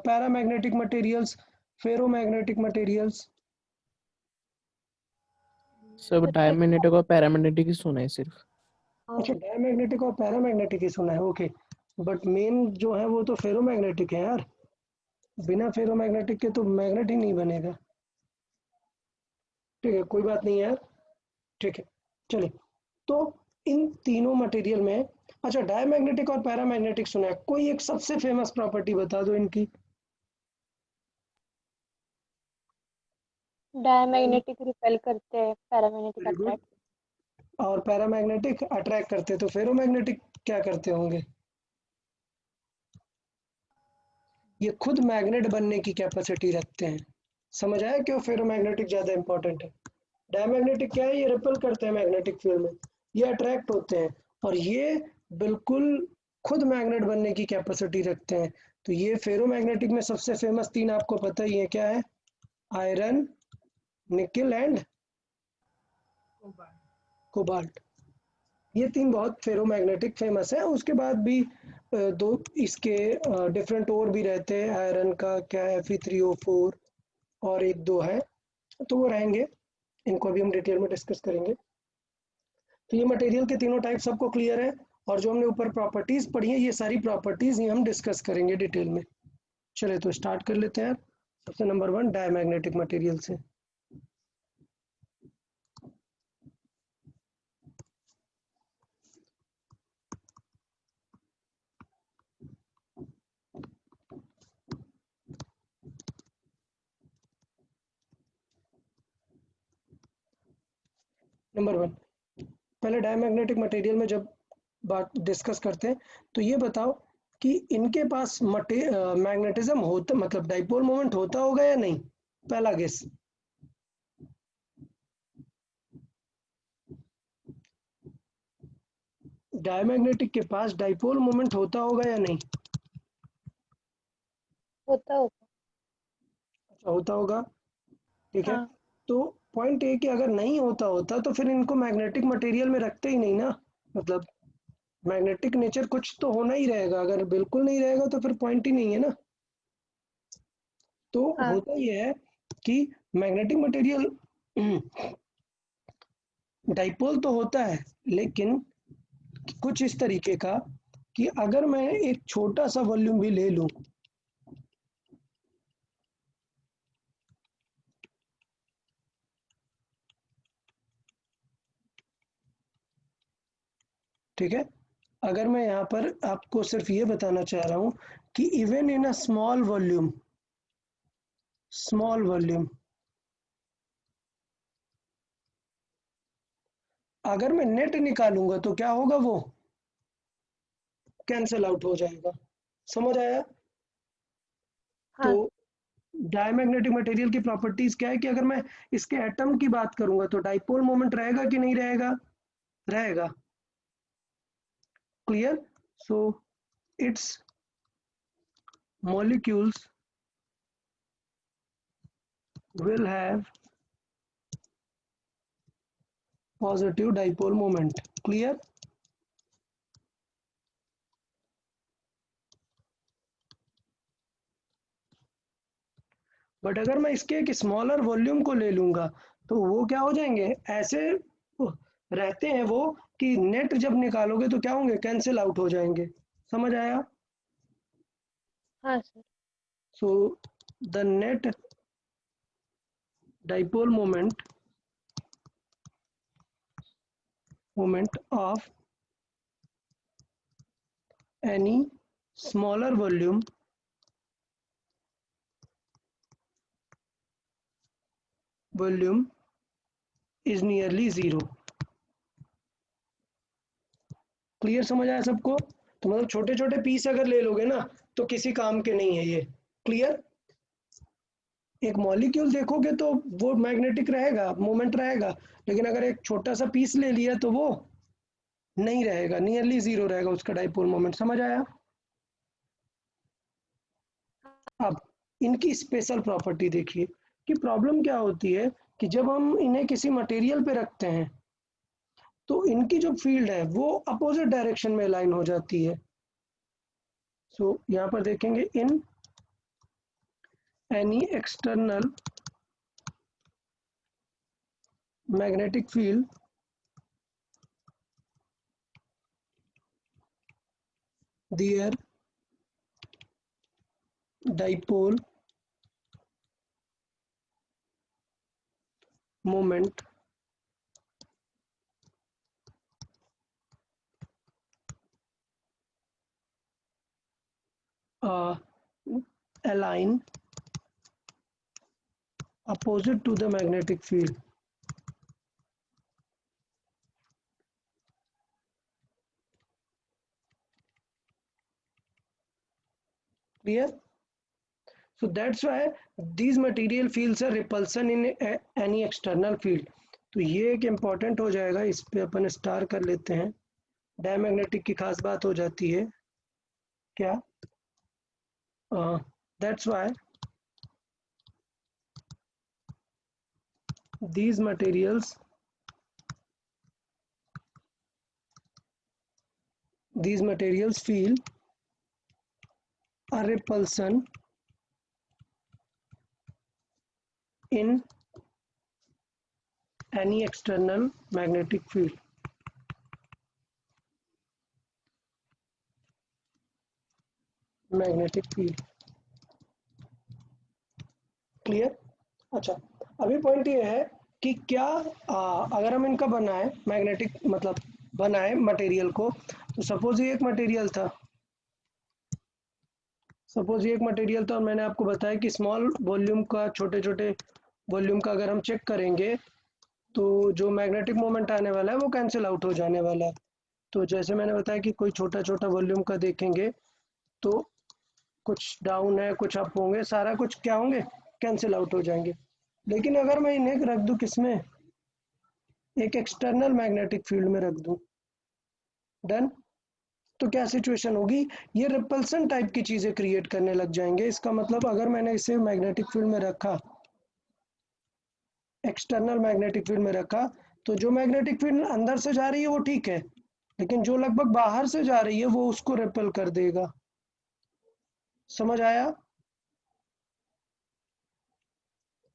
पैरामैग्नेटिक मटेरियल्स, फेरोमैग्नेटिक मटेरियल्स? सब डायमैग्नेटिक और पैरामैग्नेटिक ही सुना है सिर्फ। अच्छा, डायमैग्नेटिक और पैरामैग्नेटिक ही सुना है, ओके। बट मेन जो है वो तो फेरोमैग्नेटिक है यार, बिना फेरोमैग्नेटिक के तो मैग्नेट ही नहीं बनेगा। ठीक है, कोई बात नहीं यार, ठीक है, चलिए। तो इन तीनों मटेरियल में, अच्छा डायमैग्नेटिक और पैरामैग्नेटिक सुना है, कोई एक सबसे फेमस प्रॉपर्टी बता दो इनकी। डायमैग्नेटिक रिपेल करते हैं, पैरामैग्नेटिक वेरी गुड। अट्रैक्ट। और पैरामैग्नेटिक अट्रैक्ट करते, तो फेरोमैग्नेटिक क्या करते होंगे? ये खुद मैग्नेट बनने की कैपेसिटी रखते हैं। समझ आया क्यों फेरोमैग्नेटिक ज्यादा इंपॉर्टेंट है? डायमैग्नेटिक क्या है, ये रिपेल करते हैं मैग्नेटिक फील्ड में, ये अट्रैक्ट होते हैं, और ये बिल्कुल खुद मैग्नेट बनने की कैपेसिटी रखते हैं। तो ये फेरोमैग्नेटिक में सबसे फेमस तीन आपको पता ही है, क्या है? Iron, nickel and cobalt. ये तीन बहुत फेरोमैग्नेटिक फेमस है। उसके बाद भी दो इसके डिफरेंट और भी रहते हैं। आयरन का क्या है, Fe3O4 और एक दो है, तो वो रहेंगे, इनको अभी हम डिटेल में डिस्कस करेंगे। तो ये मटेरियल के तीनों टाइप सबको क्लियर है, और जो हमने ऊपर प्रॉपर्टीज पढ़ी है, ये सारी प्रॉपर्टीज ही हम डिस्कस करेंगे डिटेल में। चलिए तो स्टार्ट कर लेते हैं। सबसे नंबर 1 डायमैग्नेटिक मटेरियल से। नंबर 1, पहले डायमैग्नेटिक मटेरियल में जब बात डिस्कस करते हैं, तो ये बताओ कि इनके पास मैग्नेटिज्म होता, मतलब डाइपोल मोमेंट होता होगा या नहीं? पहला गेस। डायमैग्नेटिक के पास डाइपोल मोमेंट होता होगा या नहीं? होता होगा। अच्छा, होता होगा, ठीक है। हाँ। तो पॉइंट ये कि अगर नहीं होता तो फिर इनको मैग्नेटिक मटेरियल में रखते ही नहीं ना, मतलब मैग्नेटिक नेचर कुछ तो होना ही रहेगा, अगर बिल्कुल नहीं रहेगा तो फिर पॉइंट ही नहीं है ना। तो हाँ। होता यह है कि मैग्नेटिक मटेरियल डाइपोल तो होता है, लेकिन कुछ इस तरीके का कि अगर मैं एक छोटा सा वॉल्यूम भी ले लूं, ठीक है, अगर मैं यहाँ पर आपको सिर्फ ये बताना चाह रहा हूं कि even in a small volume अगर मैं नेट निकालूंगा तो क्या होगा, वो कैंसिल आउट हो जाएगा। समझ आया? तो हाँ। डायमैग्नेटिक मटेरियल की प्रॉपर्टीज क्या है कि अगर मैं इसके एटम की बात करूंगा तो डाइपोल मोमेंट रहेगा कि नहीं रहेगा? रहेगा। Clear? So it's molecules will have positive dipole moment. Clear? But अगर मैं इसके एक स्मॉलर वॉल्यूम को ले लूंगा तो वो क्या हो जाएंगे, ऐसे रहते हैं वो कि नेट जब निकालोगे तो क्या होंगे, कैंसिल आउट हो जाएंगे। समझ आया? हाँ sir. So the net dipole moment of any smaller volume is nearly zero. Clear? समझ आया सबको? तो मतलब छोटे छोटे पीस अगर ले लोगे ना तो किसी काम के नहीं है ये। क्लियर? एक मॉलिक्यूल देखोगे तो वो मैग्नेटिक रहेगा, मोमेंट रहेगा, लेकिन अगर एक छोटा सा पीस ले लिया तो वो नहीं रहेगा, नियरली जीरो रहेगा उसका डाइपोल मोमेंट। समझ आया? अब इनकी स्पेशल प्रॉपर्टी देखिए कि प्रॉब्लम क्या होती है कि जब हम इन्हें किसी मटेरियल पे रखते हैं तो इनकी जो फील्ड है वो अपोजिट डायरेक्शन में अलाइन हो जाती है। सो यहाँ पर देखेंगे in any external magnetic field their dipole moment align opposite to the magnetic field. Clear? So that's why these material fields are repulsion in any external field. तो ये एक इम्पॉर्टेंट हो जाएगा, इस पे अपन स्टार कर लेते हैं। डायमैग्नेटिक की खास बात हो जाती है क्या? That's why these materials feel a repulsion in any external magnetic field. Clear? अच्छा, अभी पॉइंट ये है कि क्या अगर हम इनका बनाए मैग्नेटिक मतलब बनाए मटेरियल को, तो सपोज ये एक मटेरियल था, और मैंने आपको बताया कि स्मॉल वॉल्यूम का, छोटे छोटे वॉल्यूम का अगर हम चेक करेंगे तो जो मैग्नेटिक मोमेंट आने वाला है वो कैंसिल आउट हो जाने वाला है। तो जैसे मैंने बताया कि कोई छोटा छोटा वॉल्यूम का देखेंगे तो कुछ डाउन है, कुछ अप होंगे, सारा कुछ क्या होंगे, कैंसिल आउट हो जाएंगे। लेकिन अगर मैं इन्हें रख दूं किसमें, एक एक्सटर्नल मैग्नेटिक फील्ड में रख दूं, डन, तो क्या सिचुएशन होगी, ये रिपल्सन टाइप की चीजें क्रिएट करने लग जाएंगे। इसका मतलब अगर मैंने इसे मैग्नेटिक फील्ड में रखा, एक्सटर्नल मैग्नेटिक फील्ड में रखा, तो जो मैग्नेटिक फील्ड अंदर से जा रही है वो ठीक है, लेकिन जो लगभग बाहर से जा रही है वो उसको रिपेल कर देगा। समझ आया?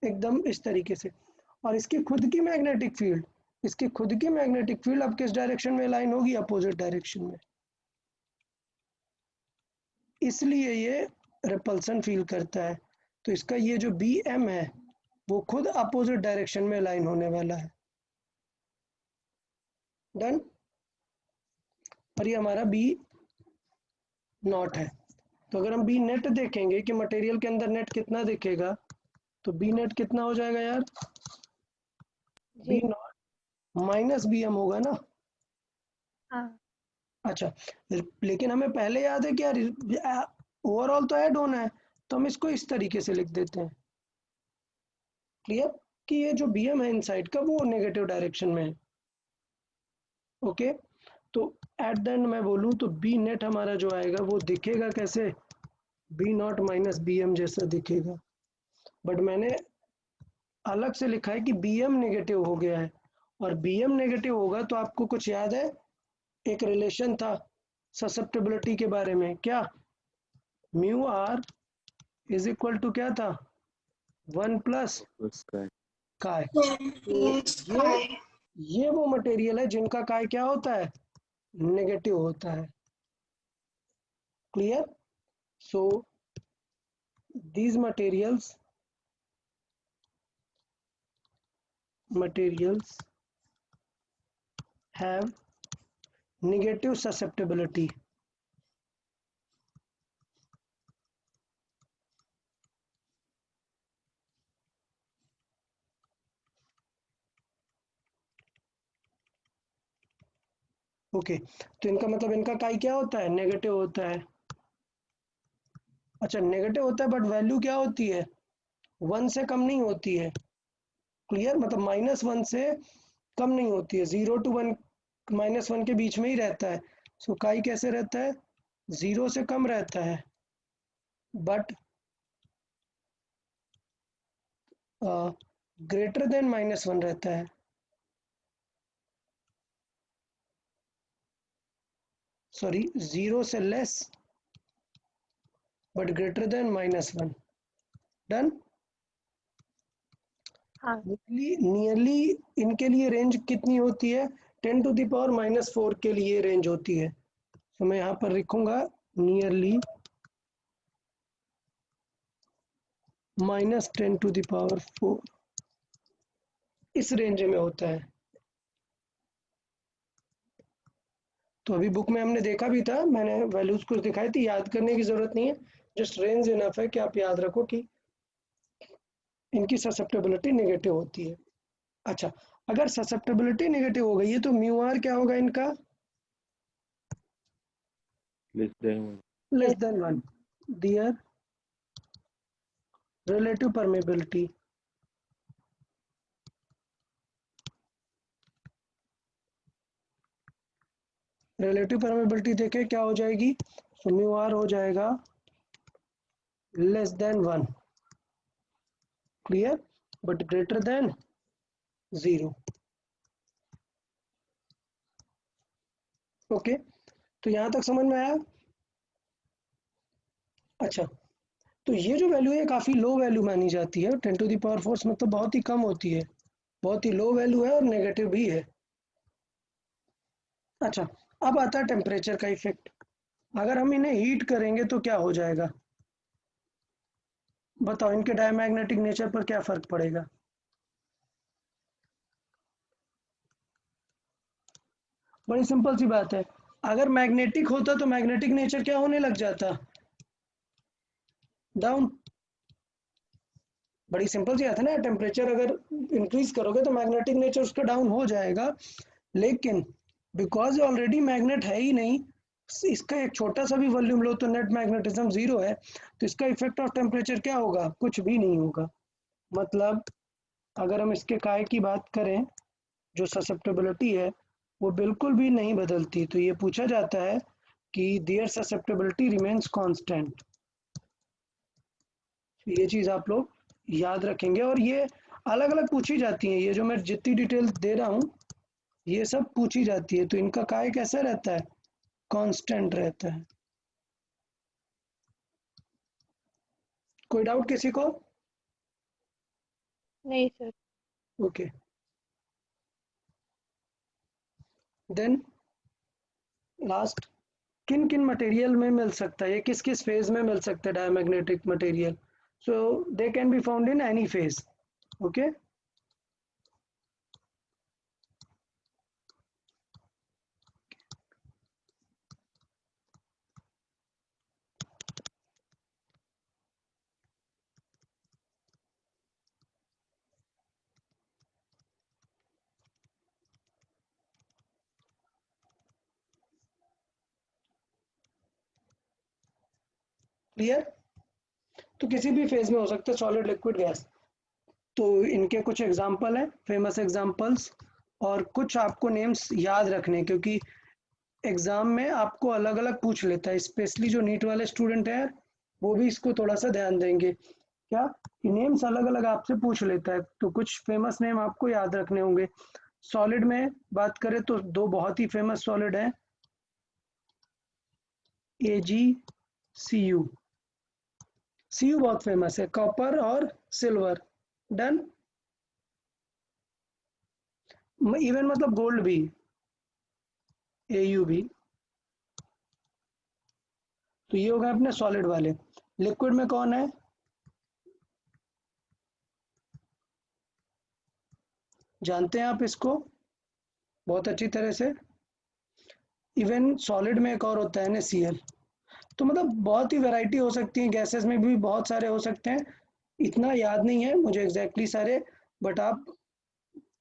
एकदम इस तरीके से। और इसकी खुद की मैग्नेटिक फील्ड अब किस डायरेक्शन में लाइन होगी, अपोजिट डायरेक्शन में, इसलिए ये रिपल्सन फील करता है। तो इसका ये जो बी एम है वो खुद अपोजिट डायरेक्शन में लाइन होने वाला है। डन? और ये हमारा बी नॉट है। तो अगर हम बी नेट देखेंगे कि मटेरियल के अंदर नेट कितना दिखेगा, तो बी नेट कितना हो जाएगा यार, B naught minus B M होगा ना। हाँ अच्छा, लेकिन हमें पहले याद है कि यार ओवरऑल तो ऐड होना है, तो हम इसको इस तरीके से लिख देते हैं। क्लियर? कि ये जो बी एम है इनसाइड का वो नेगेटिव डायरेक्शन में है। ओके, तो एट द एंड मैं बोलूँ तो बी नेट हमारा जो आएगा वो दिखेगा कैसे, B naught minus B M जैसा दिखेगा। बट मैंने अलग से लिखा है कि बी एम नेगेटिव हो गया है, और बी एम नेगेटिव होगा तो आपको कुछ याद है, एक रिलेशन था ससेप्टेबिलिटी के बारे में, क्या, mu r is equal to क्या था, 1 प्लस काय। तो ये वो मटेरियल है जिनका काय क्या होता है, नेगेटिव होता है। Clear? So these materials have negative susceptibility. Okay, तो इनका मतलब इनका काई क्या होता है, नेगेटिव होता है। अच्छा, नेगेटिव होता है बट वैल्यू क्या होती है, 1 से कम नहीं होती है। क्लियर? मतलब -1 से कम नहीं होती है, 0 to 1 -1 के बीच में ही रहता है। सो काई कैसे रहता है? 0 से कम रहता है, बट ग्रेटर देन -1 रहता है। सॉरी, 0 से less but greater than -1। Done. हाँ नियरली इनके लिए रेंज कितनी होती है? 10⁻⁻4 के लिए रेंज होती है। तो मैं यहाँ पर लिखूंगा नियरली -10⁻4 इस रेंज में होता है। तो अभी बुक में हमने देखा भी था, मैंने वैल्यूज कुछ दिखाई थी, याद करने की जरूरत नहीं है, जस्ट रेंज इनफ है कि आप याद रखो कि इनकी ससेप्टेबिलिटी नेगेटिव होती है। अच्छा, अगर ससेप्टेबिलिटी नेगेटिव हो गई है तो म्यू आर क्या होगा इनका? Less than 1। Less than 1। दियर रिलेटिव परमेबिलिटी देखे क्या हो जाएगी? सो म्यू आर हो जाएगा less than 1, clear, but greater than 0। Okay, तो यहां तक समझ में आया? अच्छा, तो ये जो वैल्यू है काफी लो वैल्यू मानी जाती है। 10⁻⁴ मतलब बहुत ही कम होती है, बहुत ही लो वैल्यू है और नेगेटिव भी है। अच्छा, अब आता है टेम्परेचर का इफेक्ट। अगर हम इन्हें हीट करेंगे तो क्या हो जाएगा? बताओ, इनके डायमैग्नेटिक नेचर पर क्या फर्क पड़ेगा? बड़ी सिंपल सी बात है, अगर मैग्नेटिक होता तो मैग्नेटिक नेचर क्या होने लग जाता? डाउन। बड़ी सिंपल सी बात है ना, टेम्परेचर अगर इंक्रीज करोगे तो मैग्नेटिक नेचर उसका डाउन हो जाएगा, लेकिन बिकॉज ऑलरेडी मैग्नेट है ही नहीं, इसका एक छोटा सा भी वॉल्यूम लो तो नेट मैग्नेटिज्म 0 है, तो इसका इफेक्ट ऑफ टेम्परेचर क्या होगा? कुछ भी नहीं होगा। मतलब अगर हम इसके काय की बात करें, जो ससेप्टेबिलिटी है वो बिल्कुल भी नहीं बदलती, तो ये पूछा जाता है कि देयर ससेप्टेबिलिटी रिमेन्स कांस्टेंट। ये चीज आप लोग याद रखेंगे, और ये अलग अलग पूछी जाती हैं, ये जो मैं जितनी डिटेल दे रहा हूँ ये सब पूछी जाती है। तो इनका काय कैसा रहता है? कांस्टेंट रहता है। कोई डाउट किसी को? नहीं सर। ओके, देन लास्ट, किन किन मटेरियल में मिल सकता है, ये किस किस फेज में मिल सकता है diamagnetic material? So they can be found in any phase. Okay, clear? तो किसी भी फेज में हो सकता है, सॉलिड, लिक्विड, गैस। तो इनके कुछ एग्जाम्पल हैं, फेमस एग्जाम्पल्स, और कुछ आपको नेम्स याद रखने, क्योंकि एग्जाम में आपको अलग अलग पूछ लेता है, स्पेशली जो नीट वाले स्टूडेंट हैं वो भी इसको थोड़ा सा ध्यान देंगे। क्या कि नेम्स अलग अलग आपसे पूछ लेता है, तो कुछ फेमस नेम आपको याद रखने होंगे। सॉलिड में बात करें तो दो बहुत ही फेमस सॉलिड हैं, AgCu। Cu बहुत फेमस है, कॉपर और सिल्वर। डन। इवन मतलब गोल्ड भी, Au भी। तो ये हो गए अपने सॉलिड वाले। लिक्विड में कौन है? जानते हैं आप इसको बहुत अच्छी तरह से। इवन सॉलिड में एक और होता है NaCl। तो मतलब बहुत ही वैरायटी हो सकती है, गैसेस में भी बहुत सारे हो सकते हैं, इतना याद नहीं है मुझे एग्जैक्टली सारे, बट आप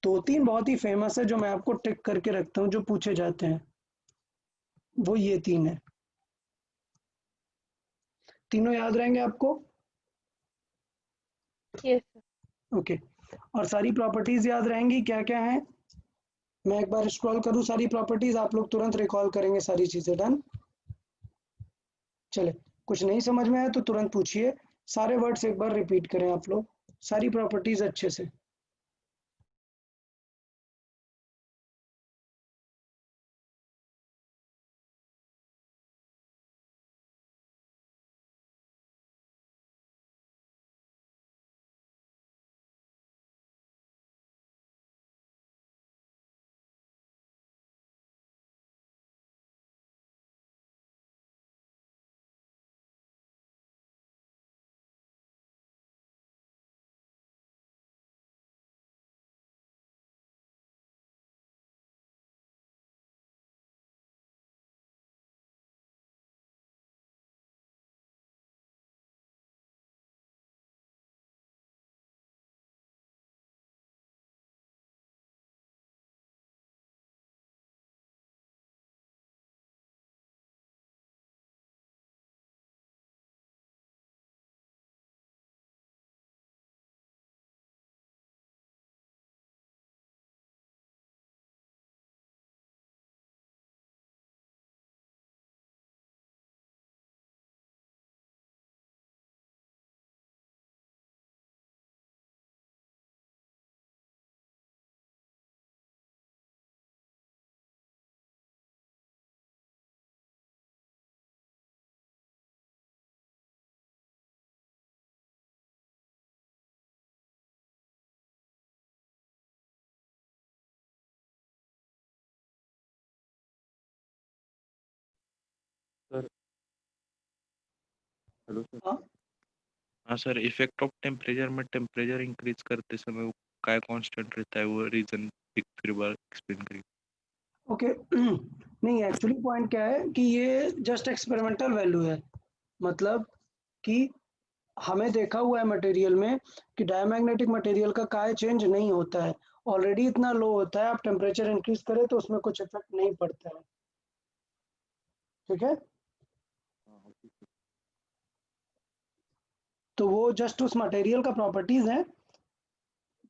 दो तीन बहुत ही फेमस है जो मैं आपको टिक करके रखता हूँ जो पूछे जाते हैं, वो ये तीन है। तीनों याद रहेंगे आपको? Yes sir. ओके, और सारी प्रॉपर्टीज याद रहेंगी क्या क्या है? मैं एक बार स्क्रॉल करूँ सारी प्रॉपर्टीज, आप लोग तुरंत रिकॉल करेंगे सारी चीजें। डन। चले, कुछ नहीं समझ में आया तो तुरंत पूछिए। सारे वर्ड्स एक बार रिपीट करें आप लोग, सारी प्रॉपर्टीज अच्छे से। Sir hello sir. हाँ, हाँ सर, इफेक्ट ऑफ टेम्परेचर में टेम्परेचर इंक्रीज करते समय वो क्या कांस्टेंट रहता है, वो रीजन एक फिर बार एक्सप्लेन करिए। ओके। नहीं, एक्चुअली पॉइंट क्या है कि ये जस्ट एक्सपेरिमेंटल वैल्यू है। मतलब कि हमें देखा हुआ है मटेरियल में कि डायमैग्नेटिक मटेरियल का काय चेंज नहीं होता है, ऑलरेडी इतना लो होता है, आप टेम्परेचर इंक्रीज करें तो उसमें कुछ इफेक्ट नहीं पड़ता है। ठीक है, तो वो जस्ट उस मटेरियल का प्रॉपर्टीज है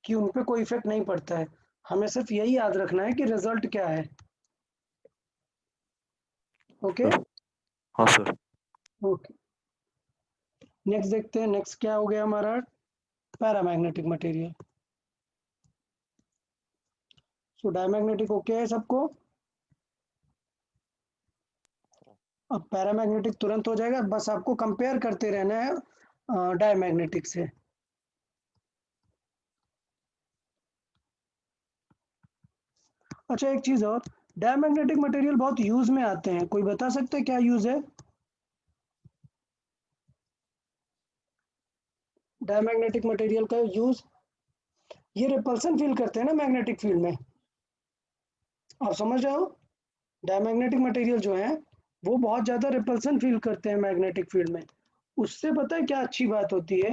कि उन पे कोई इफेक्ट नहीं पड़ता है। हमें सिर्फ यही याद रखना है कि रिजल्ट क्या है। ओके। सर हाँ सर। ओके, नेक्स्ट देखते हैं। नेक्स्ट क्या हो गया हमारा, पैरामैग्नेटिक मटेरियल। सो डायमैग्नेटिक ओके है सबको। अब पैरामैग्नेटिक तुरंत हो जाएगा, बस आपको कंपेयर करते रहना है डायमैग्नेटिक से। अच्छा, एक चीज और, डायमैग्नेटिक मटेरियल बहुत यूज में आते हैं, कोई बता सकते हैं क्या यूज है डायमैग्नेटिक मटेरियल का यूज? ये रिपल्सन फील करते हैं ना मैग्नेटिक फील्ड में, आप समझ रहे हो? डायमैग्नेटिक मटेरियल जो है वो बहुत ज़्यादा रिपल्सन फील करते हैं मैग्नेटिक फील्ड में। उससे पता है क्या अच्छी बात होती है,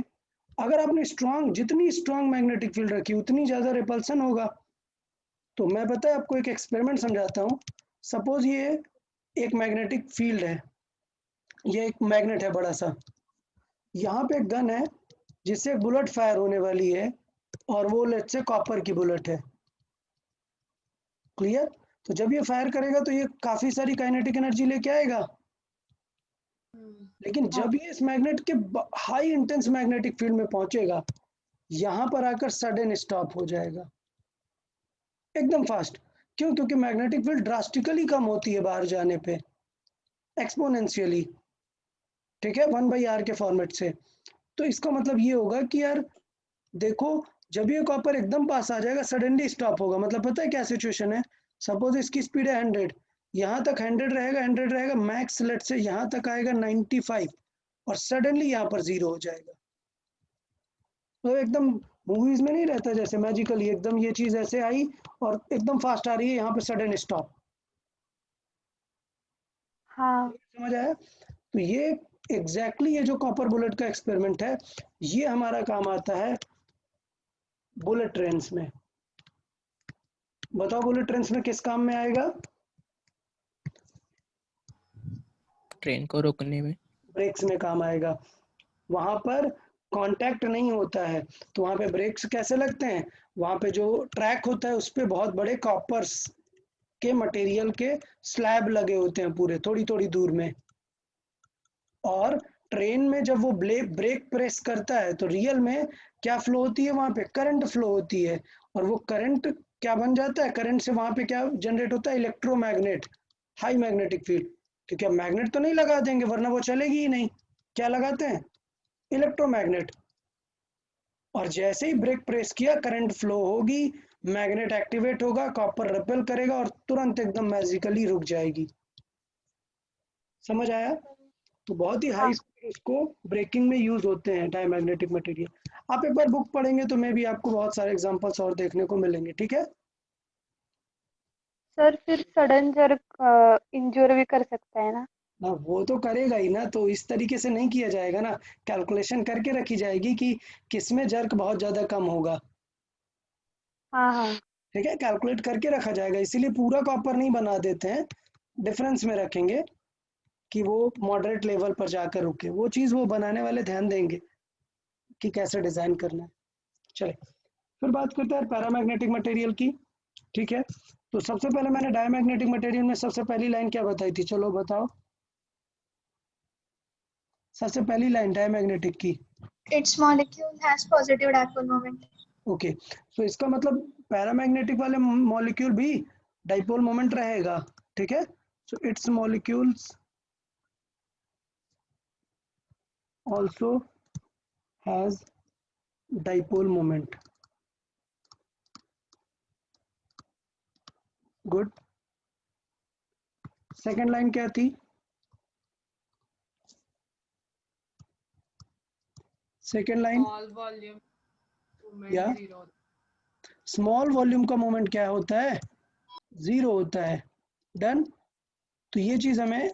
अगर आपने स्ट्रांग, जितनी स्ट्रांग मैग्नेटिक फील्ड रखी उतनी ज़्यादा रिपल्सन होगा। तो मैं पता है आपको एक एक्सपेरिमेंट समझाता हूँ। सपोज ये एक मैग्नेटिक फील्ड है, ये एक मैग्नेट है बड़ा सा, यहाँ पे एक गन है जिससे एक बुलेट फायर होने वाली है, और वो लेट से कॉपर की बुलेट है। क्लियर? तो जब ये फायर करेगा तो ये काफी सारी काइनेटिक एनर्जी लेके आएगा, लेकिन हाँ जब ये इस मैग्नेट के हाई इंटेंस मैग्नेटिक फील्ड में पहुंचेगा, यहां पर आकर सडन स्टॉप हो जाएगा एकदम फास्ट। क्यों? क्योंकि मैग्नेटिक फील्ड ड्रास्टिकली कम होती है बाहर जाने पे, एक्सपोनेंशियली। ठीक है, 1/r के फॉर्मेट से। तो इसका मतलब ये होगा कि यार देखो, जब ये कॉपर एकदम पास आ जाएगा सडनली स्टॉप होगा। मतलब पता है क्या सिचुएशन है, सपोज इसकी स्पीड है 100, यहाँ तक 100 रहेगा, 100 रहेगा, मैक्स लेट से यहाँ तक आएगा 95, और सडनली यहाँ पर 0 हो जाएगा। तो एकदम मूवीज में नहीं रहता जैसे मैजिकली एकदम ये चीज ऐसे आई और एकदम फास्ट आ रही है, यहाँ पे सडन स्टॉप। हाँ समझ आया? तो ये एग्जैक्टली ये जो कॉपर बुलेट का एक्सपेरिमेंट है, ये हमारा काम आता है बुलेट ट्रेन्स में। बताओ बुलेट ट्रेन्स में किस काम में आएगा? ट्रेन को रोकने में। ब्रेक्स में काम आएगा। वहां पर कांटेक्ट नहीं होता है, तो वहां पे ब्रेक्स कैसे लगते हैं? वहां पे जो ट्रैक होता है उस पे बहुत बड़े कॉपर्स के मटेरियल के स्लैब लगे होते हैं पूरे थोड़ी थोड़ी दूर में। और ट्रेन में जब वो ब्रेक प्रेस करता है तो रियल में क्या फ्लो होती है, वहां पे करंट फ्लो होती है। और वो करंट क्या बन जाता है, करंट से वहां पे क्या जनरेट होता है, इलेक्ट्रोमैग्नेट, हाई मैग्नेटिक फील्ड। क्योंकि अब मैग्नेट तो नहीं लगा देंगे वरना वो चलेगी ही नहीं, क्या लगाते हैं, इलेक्ट्रोमैग्नेट। और जैसे ही ब्रेक प्रेस किया करंट फ्लो होगी, मैग्नेट एक्टिवेट होगा, कॉपर रिपेल करेगा और तुरंत एकदम मैजिकली रुक जाएगी। समझ आया? तो बहुत ही हाई हाँ स्पीड उसको ब्रेकिंग में यूज होते हैं डायमैग्नेटिक मटेरियल। आप एक बार बुक पढ़ेंगे तो मैं भी आपको बहुत सारे एग्जांपल्स और देखने को मिलेंगे, ठीक है। सर, फिर सडन जर्क इंजर भी कर सकता है ना? ना वो तो करेगा ही ना, तो इस तरीके से नहीं किया जाएगा ना, कैलकुलेशन करके रखी जाएगी कि किसमें जर्क बहुत ज्यादा कम होगा। हाँ हाँ। ठीक है, कैलकुलेट करके रखा जाएगा, इसीलिए पूरा कॉपर नहीं बना देते हैं, डिफरेंस में रखेंगे कि वो मॉडरेट लेवल पर जाकर रुके। वो चीज़ वो बनाने वाले ध्यान देंगे कि कैसे डिजाइन करना है। चले फिर बात करते हैं पैरामैग्नेटिक मटेरियल की। ठीक है, तो सबसे पहले मैंने डायमैग्नेटिक मटेरियल में सबसे पहली लाइन क्या बताई थी, चलो बताओ। सबसे पहली लाइन डायमैग्नेटिक की। Its molecule has positive dipole moment. Okay, तो इसका मतलब पैरामैग्नेटिक वाले मॉलिक्यूल भी डाइपोल मोमेंट रहेगा। ठीक है, so it's molecules also has dipole moment. Good. Second line क्या थी, सेकेंड लाइन Small volume या movement zero. स्मॉल वॉल्यूम का मोमेंट क्या होता है, जीरो होता है। डन। तो ये चीज हमें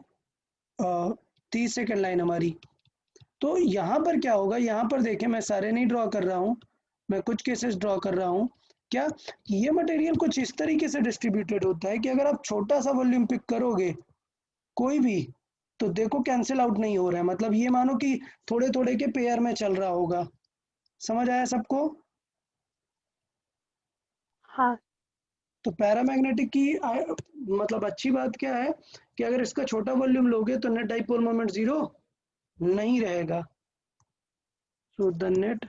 30 सेकेंड लाइन हमारी। तो यहाँ पर क्या होगा, यहाँ पर देखें मैं सारे नहीं ड्रॉ कर रहा हूँ, मैं कुछ केसेस ड्रॉ कर रहा हूँ। क्या ये मटेरियल कुछ इस तरीके से डिस्ट्रीब्यूटेड होता है कि अगर आप छोटा सा वॉल्यूम पिक करोगे कोई भी, तो देखो कैंसिल आउट नहीं हो रहा है, मतलब ये मानो कि थोड़े थोड़े के पेयर में चल रहा होगा। समझ आया सबको? हाँ तो पैरामैग्नेटिक की मतलब अच्छी बात क्या है कि अगर इसका छोटा वॉल्यूम लोगे तो नेट डाइपोल मोमेंट जीरो नहीं रहेगा। So the net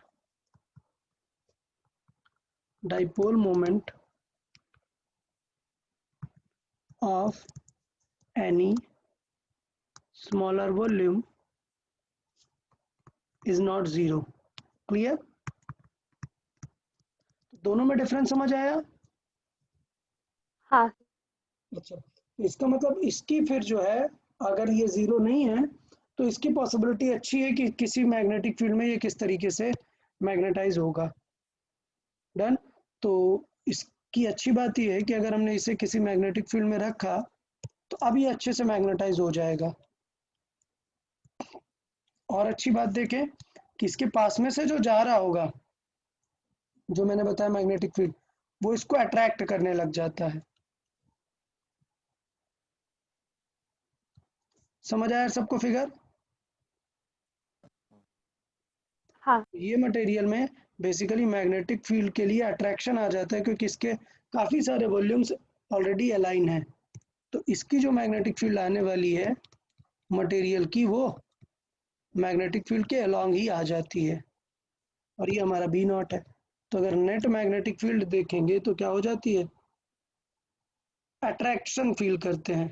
dipole moment of any smaller volume is not zero. Clear? दोनों में डिफरेंस समझ आया? हाँ। अच्छा, तो इसका मतलब इसकी फिर जो है, अगर ये जीरो नहीं है तो इसकी पॉसिबिलिटी अच्छी है कि किसी मैग्नेटिक फील्ड में ये किस तरीके से मैग्नेटाइज होगा। डन। तो इसकी अच्छी बात ये है कि अगर हमने इसे किसी मैग्नेटिक फील्ड में रखा तो अब ये अच्छे से मैग्नेटाइज हो जाएगा। और अच्छी बात देखें कि इसके पास में से जो जा रहा होगा, जो मैंने बताया मैग्नेटिक फील्ड, वो इसको अट्रैक्ट करने लग जाता है। समझ आया सबको फिगर? हाँ ये मटेरियल में बेसिकली मैग्नेटिक फील्ड के लिए अट्रैक्शन आ जाता है क्योंकि इसके काफ़ी सारे वॉल्यूम्स ऑलरेडी अलाइन हैं। तो इसकी जो मैग्नेटिक फील्ड आने वाली है मटेरियल की, वो मैग्नेटिक फील्ड के अलॉन्ग ही आ जाती है। और ये हमारा बी नॉट है। तो अगर नेट मैग्नेटिक फील्ड देखेंगे तो क्या हो जाती है, अट्रैक्शन फील करते हैं।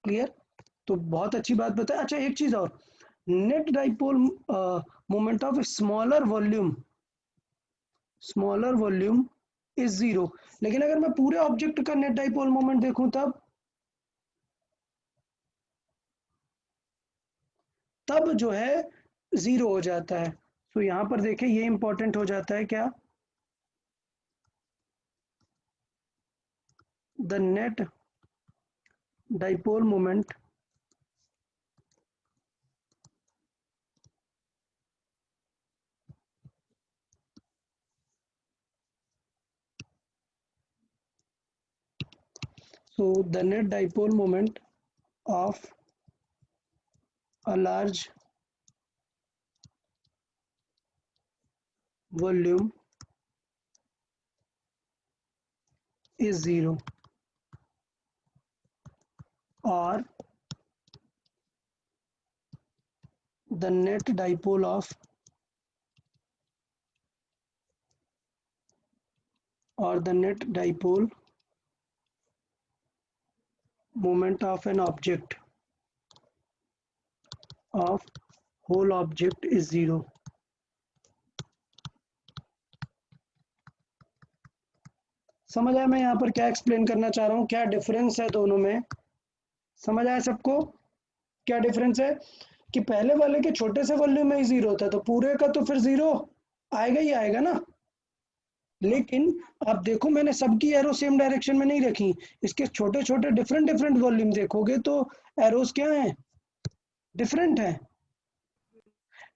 क्लियर? तो बहुत अच्छी बात बताया। अच्छा एक चीज और, net dipole moment of smaller volume is zero. लेकिन अगर मैं पूरे ऑब्जेक्ट का नेट डाइपोल मोमेंट देखूं तब जो है जीरो हो जाता है। तो यहां पर देखें ये इंपॉर्टेंट हो जाता है क्या, the net dipole moment so the net dipole moment of a large volume is 0 or the net dipole moment of an object of whole object is 0. समझ आया मैं यहाँ पर क्या एक्सप्लेन करना चाह रहा हूँ, क्या डिफरेंस है दोनों में? समझ आया सबको क्या डिफरेंस है? कि पहले वाले के छोटे से वॉल्यूम में ही 0 था, तो पूरे का तो फिर 0 आएगा ही आएगा ना। लेकिन अब देखो मैंने सबकी एरो सेम डायरेक्शन में नहीं रखी, इसके छोटे छोटे डिफरेंट वॉल्यूम देखोगे तो एरोस क्या है, डिफरेंट है।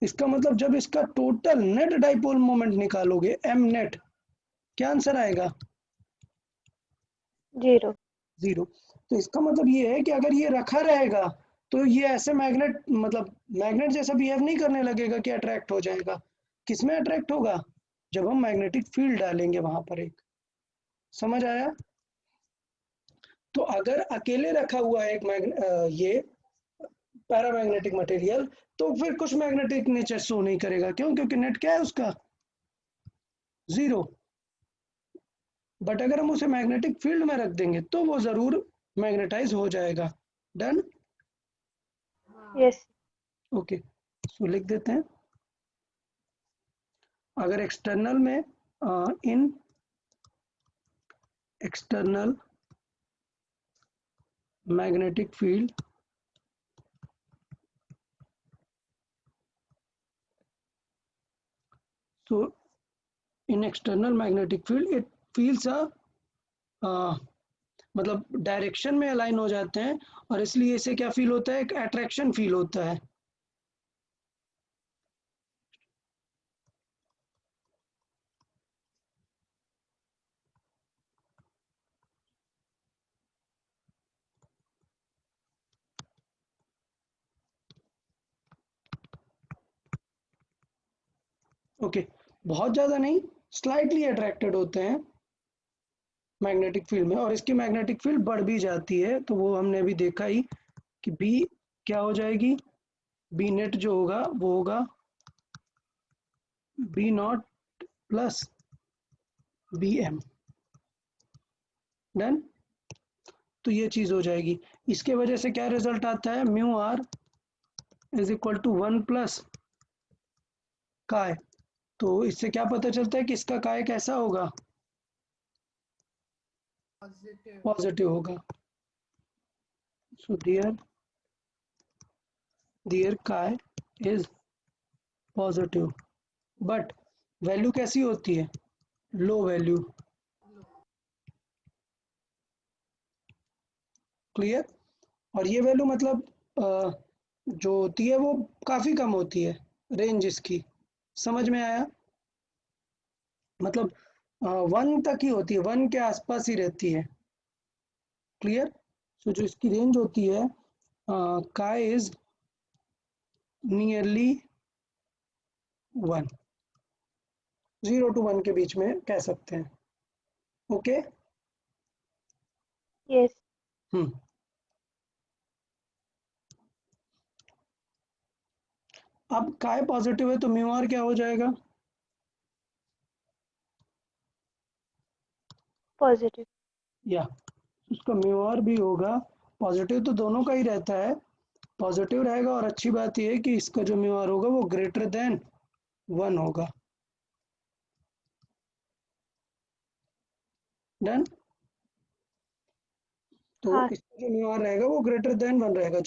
इसका मतलब जब इसका टोटल नेट डाइपोल मोमेंट निकालोगे एम नेट, क्या आंसर आएगा? 0। 0। तो इसका मतलब ये है कि अगर ये रखा रहेगा तो ये ऐसे मैग्नेट, मतलब मैग्नेट जैसा बिहेव नहीं करने लगेगा कि अट्रैक्ट हो जाएगा। किसमें अट्रैक्ट होगा? जब हम मैग्नेटिक फील्ड डालेंगे वहां पर एक। समझ आया? तो अगर अकेले रखा हुआ है एक ये पैरामैग्नेटिक मटेरियल, तो फिर कुछ मैग्नेटिक नेचर शो नहीं करेगा। क्यों? क्योंकि नेट क्या है उसका? 0। बट अगर हम उसे मैग्नेटिक फील्ड में रख देंगे तो वो जरूर मैग्नेटाइज हो जाएगा। डन? यस। ओके, सो लिख देते हैं। अगर एक्सटर्नल में इन external magnetic field so in external magnetic field it feels मतलब डायरेक्शन में अलाइन हो जाते हैं और इसलिए इसे क्या फील होता है? एक अट्रैक्शन फील होता है। ओके, बहुत ज्यादा नहीं, स्लाइटली अट्रैक्टेड होते हैं मैग्नेटिक फील्ड में, और इसकी मैग्नेटिक फील्ड बढ़ भी जाती है। तो वो हमने अभी देखा ही कि बी क्या हो जाएगी, बी नेट जो होगा वो होगा B naught plus B M. Done? तो ये चीज हो जाएगी। इसके वजह से क्या रिजल्ट आता है? Mu r is equal to 1 plus chi. तो इससे क्या पता चलता है कि इसका काय कैसा होगा? पॉजिटिव होगा। सो देयर काय इज पॉजिटिव, बट वैल्यू कैसी होती है? Low value. क्लियर? और ये वैल्यू मतलब जो होती है वो काफी कम होती है, रेंज इसकी। समझ में आया? मतलब 1 तक ही होती है, 1 के आसपास ही रहती है। क्लियर? सो जो इसकी रेंज होती है काय इज नियरली 1, 0 to 1 के बीच में कह सकते हैं। ओके? यस। अब काय पॉजिटिव है तो म्यू आर क्या हो जाएगा? पॉजिटिव। या उसका म्यू आर भी होगा पॉजिटिव। तो दोनों का ही रहता है, पॉजिटिव रहेगा। और अच्छी बात यह है कि इसका जो म्यू आर होगा वो ग्रेटर देन 1 होगा। डन? तो हाँ। इसका जो म्यू आर रहेगा वो ग्रेटर देन 1 रहेगा।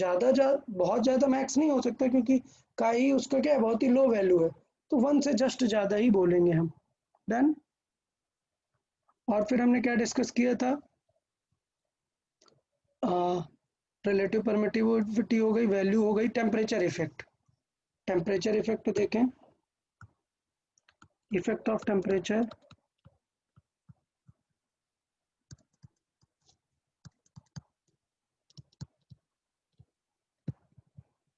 बहुत ज्यादा मैक्स नहीं हो सकता, क्योंकि का ही उसका क्या है, बहुत ही लो वैल्यू है। तो 1 से जस्ट ज्यादा ही बोलेंगे हम। डन? और फिर हमने क्या डिस्कस किया था? रिलेटिव परमिटिविटी हो गई, वैल्यू हो गई, टेम्परेचर इफेक्ट। टेम्परेचर इफेक्ट देखें। इफेक्ट ऑफ टेम्परेचर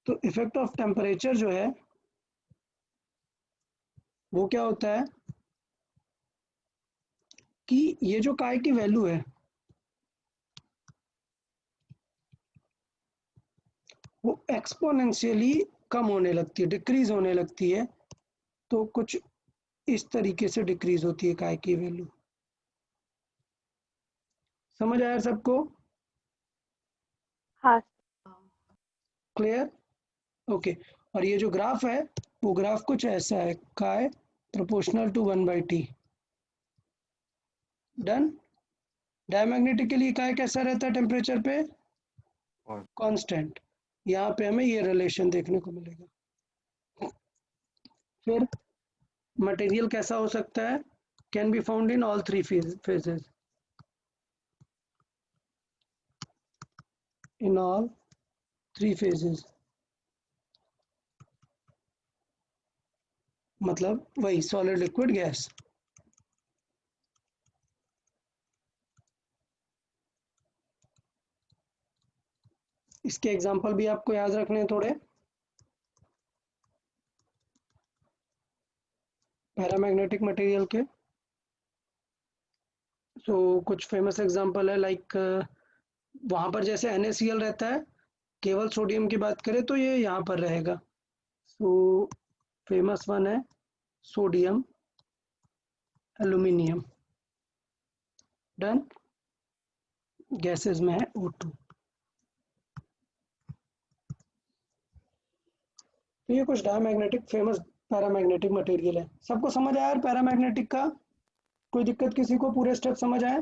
तो इफेक्ट ऑफ टेम्परेचर जो है वो क्या होता है कि ये जो काय की वैल्यू है वो एक्सपोनेंशियली कम होने लगती है, डिक्रीज होने लगती है। तो कुछ इस तरीके से डिक्रीज होती है काय की वैल्यू। समझ आया सबको? हाँ क्लियर? ओके। और ये जो ग्राफ है वो ग्राफ कुछ ऐसा है, काय proportional to 1/t। Done. Diamagnetic के लिए काय कैसा रहता है टेम्परेचर पे? कांस्टेंट। यहाँ पे हमें ये रिलेशन देखने को मिलेगा। फिर मटेरियल कैसा हो सकता है? Can be found in all 3 phases। in all 3 phases, मतलब वही सॉलिड लिक्विड गैस। इसके एग्जांपल भी आपको याद रखने हैं थोड़े। पैरामैग्नेटिक मटेरियल के कुछ फेमस एग्जांपल है, लाइक वहां पर जैसे NaCl रहता है, केवल सोडियम की बात करें तो ये यहाँ पर रहेगा। फेमस वन है सोडियम एल्यूमिनियम। डन। गैसेस में है O2। तो ये कुछ डायमैग्नेटिक फेमस पैरामैग्नेटिक मटेरियल है। सबको समझ आया यार पैरामैग्नेटिक का? कोई दिक्कत किसी को? पूरे स्टेप समझ आए?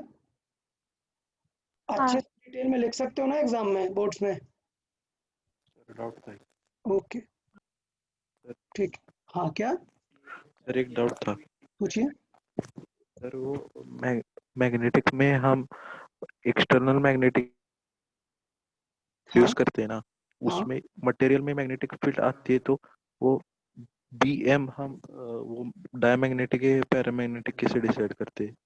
अच्छे से डिटेल में लिख सकते हो ना एग्जाम में, बोर्ड्स में? डाउट था ओके ठीक। हाँ क्या सर, एक डाउट था पूछिए। सर। वो मैग्नेटिक में हम एक्सटर्नल मैग्नेटिक हाँ यूज करते हैं ना, हाँ उसमें मटेरियल में मैग्नेटिक फील्ड आती है, तो वो BM हम वो डायमैग्नेटिक है पैरामैग्नेटिक कैसे डिसाइड करते हैं?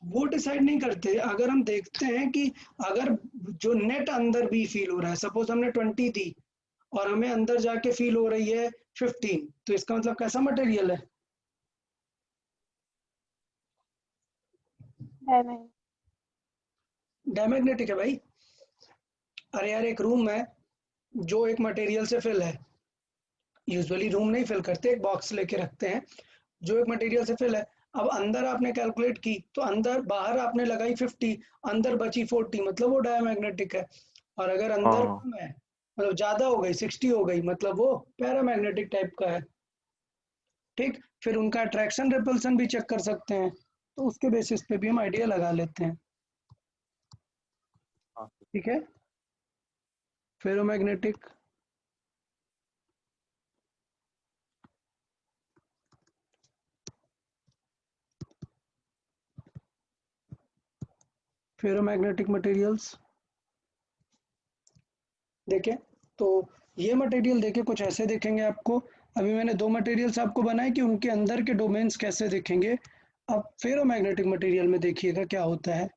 वो डिसाइड नहीं करते। अगर हम देखते हैं कि अगर जो नेट अंदर भी फील हो रहा है, सपोज हमने 20 दी और हमें अंदर जाके फील हो रही है 15, तो इसका मतलब कैसा मटेरियल है? डायमैग्नेटिक है भाई। अरे यार एक रूम है जो एक मटेरियल से फिल है, यूजुअली रूम नहीं फिल करते, एक बॉक्स लेके रखते हैं जो एक मटेरियल से फिल है। अब अंदर आपने कैलकुलेट की तो अंदर बाहर आपने लगाई 50, अंदर बची 40, मतलब वो डायमैग्नेटिक है। और अगर अंदर हाँ कम है, मतलब ज्यादा हो गई 60 हो गई, मतलब वो पैरामैग्नेटिक टाइप का है। ठीक। फिर उनका अट्रैक्शन रिपल्सन भी चेक कर सकते हैं, तो उसके बेसिस पे भी हम आइडिया लगा लेते हैं। हाँ ठीक है। फेरोमैग्नेटिक, फेरोमैग्नेटिक मटेरियल्स देखें तो ये मटेरियल देखे कुछ ऐसे दिखेंगे आपको। अभी मैंने 2 मटेरियल्स आपको बनाए कि उनके अंदर के डोमेन्स कैसे दिखेंगे। अब फेरोमैग्नेटिक मटेरियल में देखिएगा क्या होता है।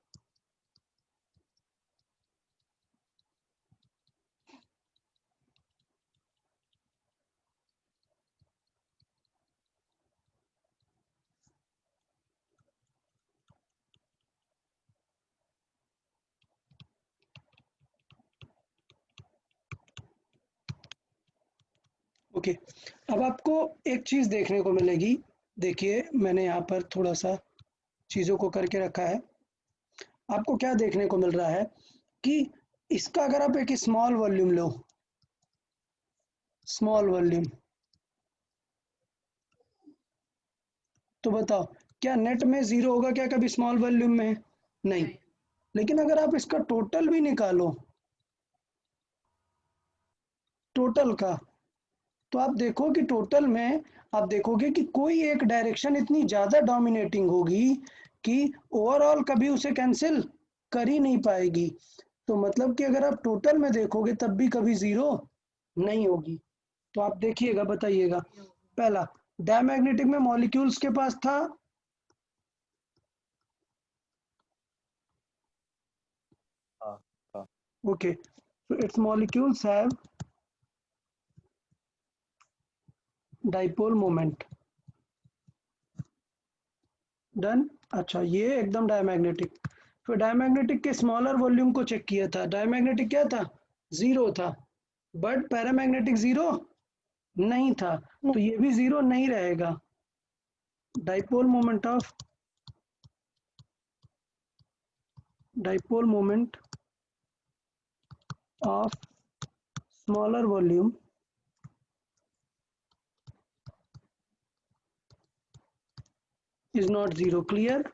ओके। अब आपको एक चीज देखने को मिलेगी। देखिए मैंने यहाँ पर थोड़ा सा चीजों को करके रखा है। आपको क्या देखने को मिल रहा है कि इसका अगर आप एक small volume low, small volume, तो बताओ क्या नेट में जीरो होगा क्या कभी स्मॉल वॉल्यूम में? नहीं। लेकिन अगर आप इसका टोटल भी निकालो, टोटल का, तो आप देखो कि टोटल में आप देखोगे कि कोई एक डायरेक्शन इतनी ज्यादा डोमिनेटिंग होगी कि ओवरऑल कभी उसे कैंसिल कर ही नहीं पाएगी। तो मतलब कि अगर आप टोटल में देखोगे तब भी कभी जीरो नहीं होगी। तो आप देखिएगा, बताइएगा। पहला, डायमैग्नेटिक में मॉलिक्यूल्स के पास था हाँ हाँ okay, so its molecules have dipole moment। Done. अच्छा ये एकदम डायमैग्नेटिक। फिर डायमैग्नेटिक के स्मॉलर वॉल्यूम को चेक किया था, डायमैग्नेटिक क्या था? जीरो था। बट पैरामैग्नेटिक जीरो नहीं था, तो ये भी जीरो नहीं रहेगा। Dipole moment of smaller volume is not zero. Clear?